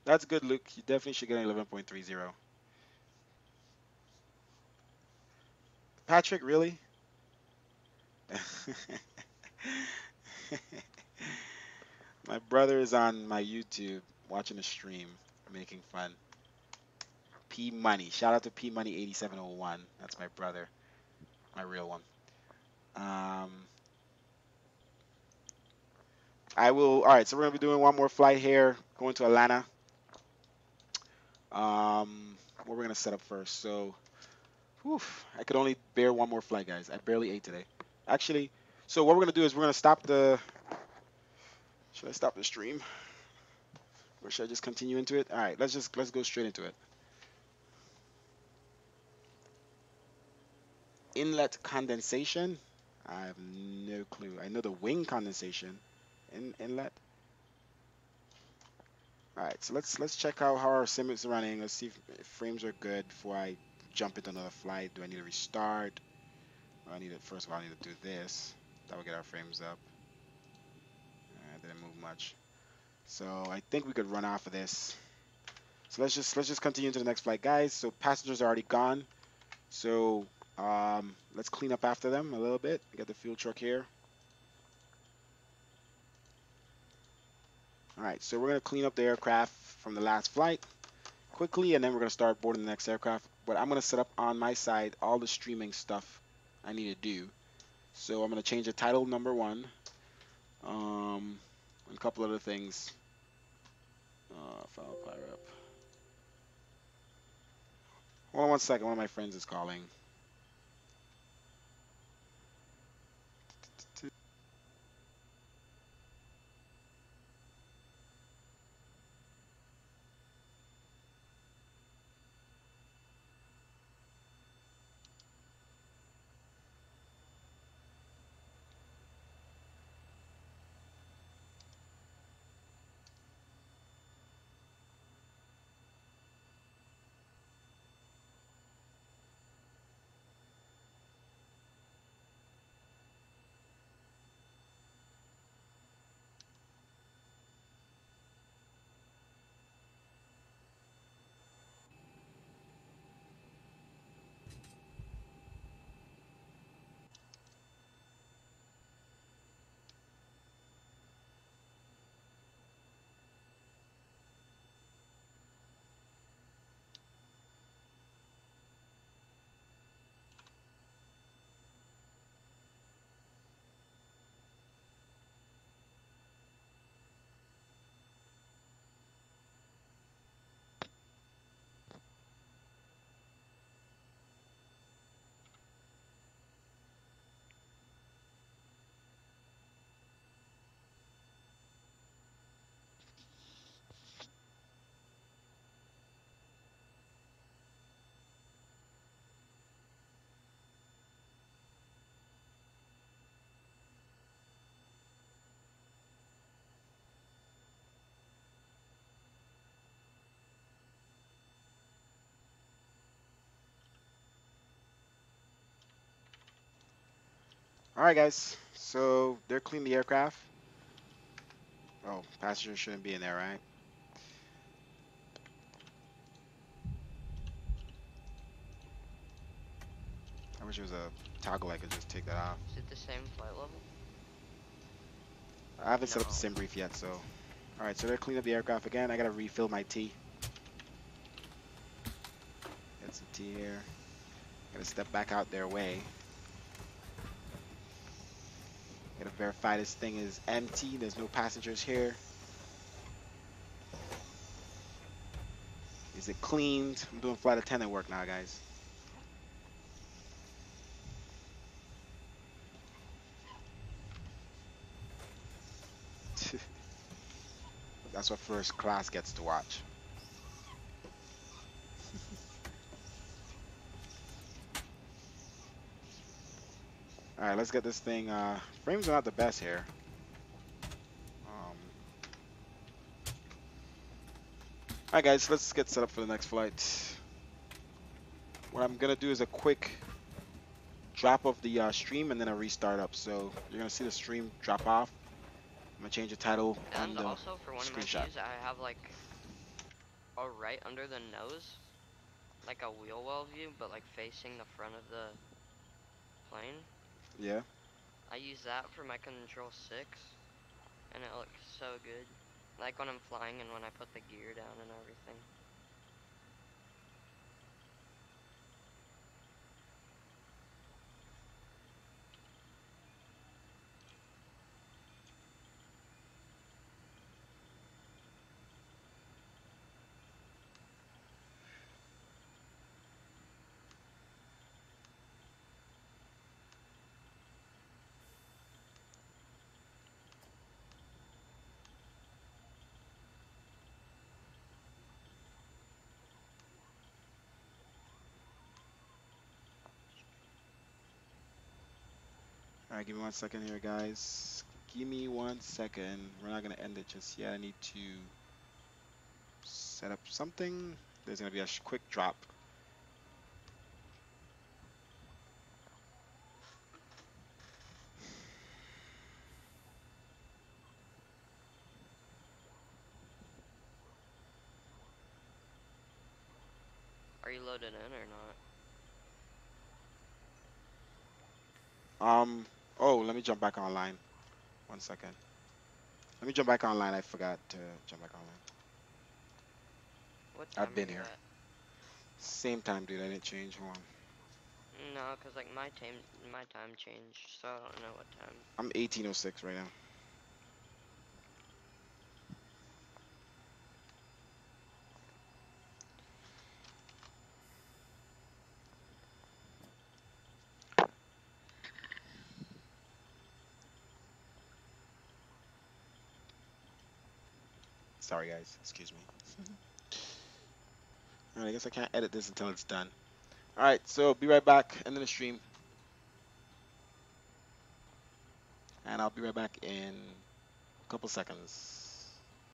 That's good, Luke. You definitely should get an 11.30. Patrick, really? My brother is on my YouTube watching a stream, making fun. P Money. Shout out to P Money 8701. That's my brother, my real one. I will. All right, so we're gonna be doing one more flight here, going to Atlanta. What we're gonna set up first. So, whew, I could only bear one more flight, guys. I barely ate today. Actually, so what we're gonna do is we're gonna stop the. Should I stop the stream? Or should I just continue into it? All right, let's go straight into it. Inlet condensation. I have no clue. I know the wing condensation. Inlet. All right, so let's check out how our sim is running. Let's see if frames are good before I jump into another flight. Do I need to restart? I need to, first of all, I need to do this. That will get our frames up. Didn't move much. So I think we could run off of this. So let's just continue to the next flight, guys. So passengers are already gone. So let's clean up after them a little bit. Get the fuel truck here. All right, so we're gonna clean up the aircraft from the last flight quickly, and then we're gonna start boarding the next aircraft. But I'm gonna set up on my side all the streaming stuff I need to do. So I'm gonna change the title number one. And a couple other things. File fire up. Hold on one second. One of my friends is calling. All right, guys. So they're cleaning the aircraft. Oh, passengers shouldn't be in there, right? I wish it was a toggle I could just take that off. Is it the same flight level? I haven't set up the No. sim brief yet, so. All right, so they're cleaning up the aircraft again. I gotta refill my tea. Get some tea here. Gotta step back out their way. Gotta verify this thing is empty. There's no passengers here. Is it cleaned? I'm doing flight attendant work now, guys. That's what first class gets to watch. All right, let's get this thing. Frames are not the best here. All right, guys, let's get set up for the next flight. What I'm gonna do is a quick drop of the stream and then a restart up. So you're gonna see the stream drop off. I'm gonna change the title on And the also for one of my screenshot. views, I have like a right under the nose, like a wheel well view, but like facing the front of the plane. Yeah. I use that for my control 6, and it looks so good. Like when I'm flying and when I put the gear down and everything. All right, give me 1 second here, guys. Give me 1 second. We're not gonna end it just yet. I need to set up something. There's gonna be a quick drop. Are you loaded in or not? Oh, let me jump back online. 1 second. Let me jump back online. I forgot to jump back online. What time I've been are you here. at? Same time, dude. I didn't change. Hold on. No, cause like my time changed, so I don't know what time. I'm 1806 right now. Sorry, guys. Excuse me. All right, I guess I can't edit this until it's done. All right, so be right back. End of the stream, and I'll be right back in a couple seconds.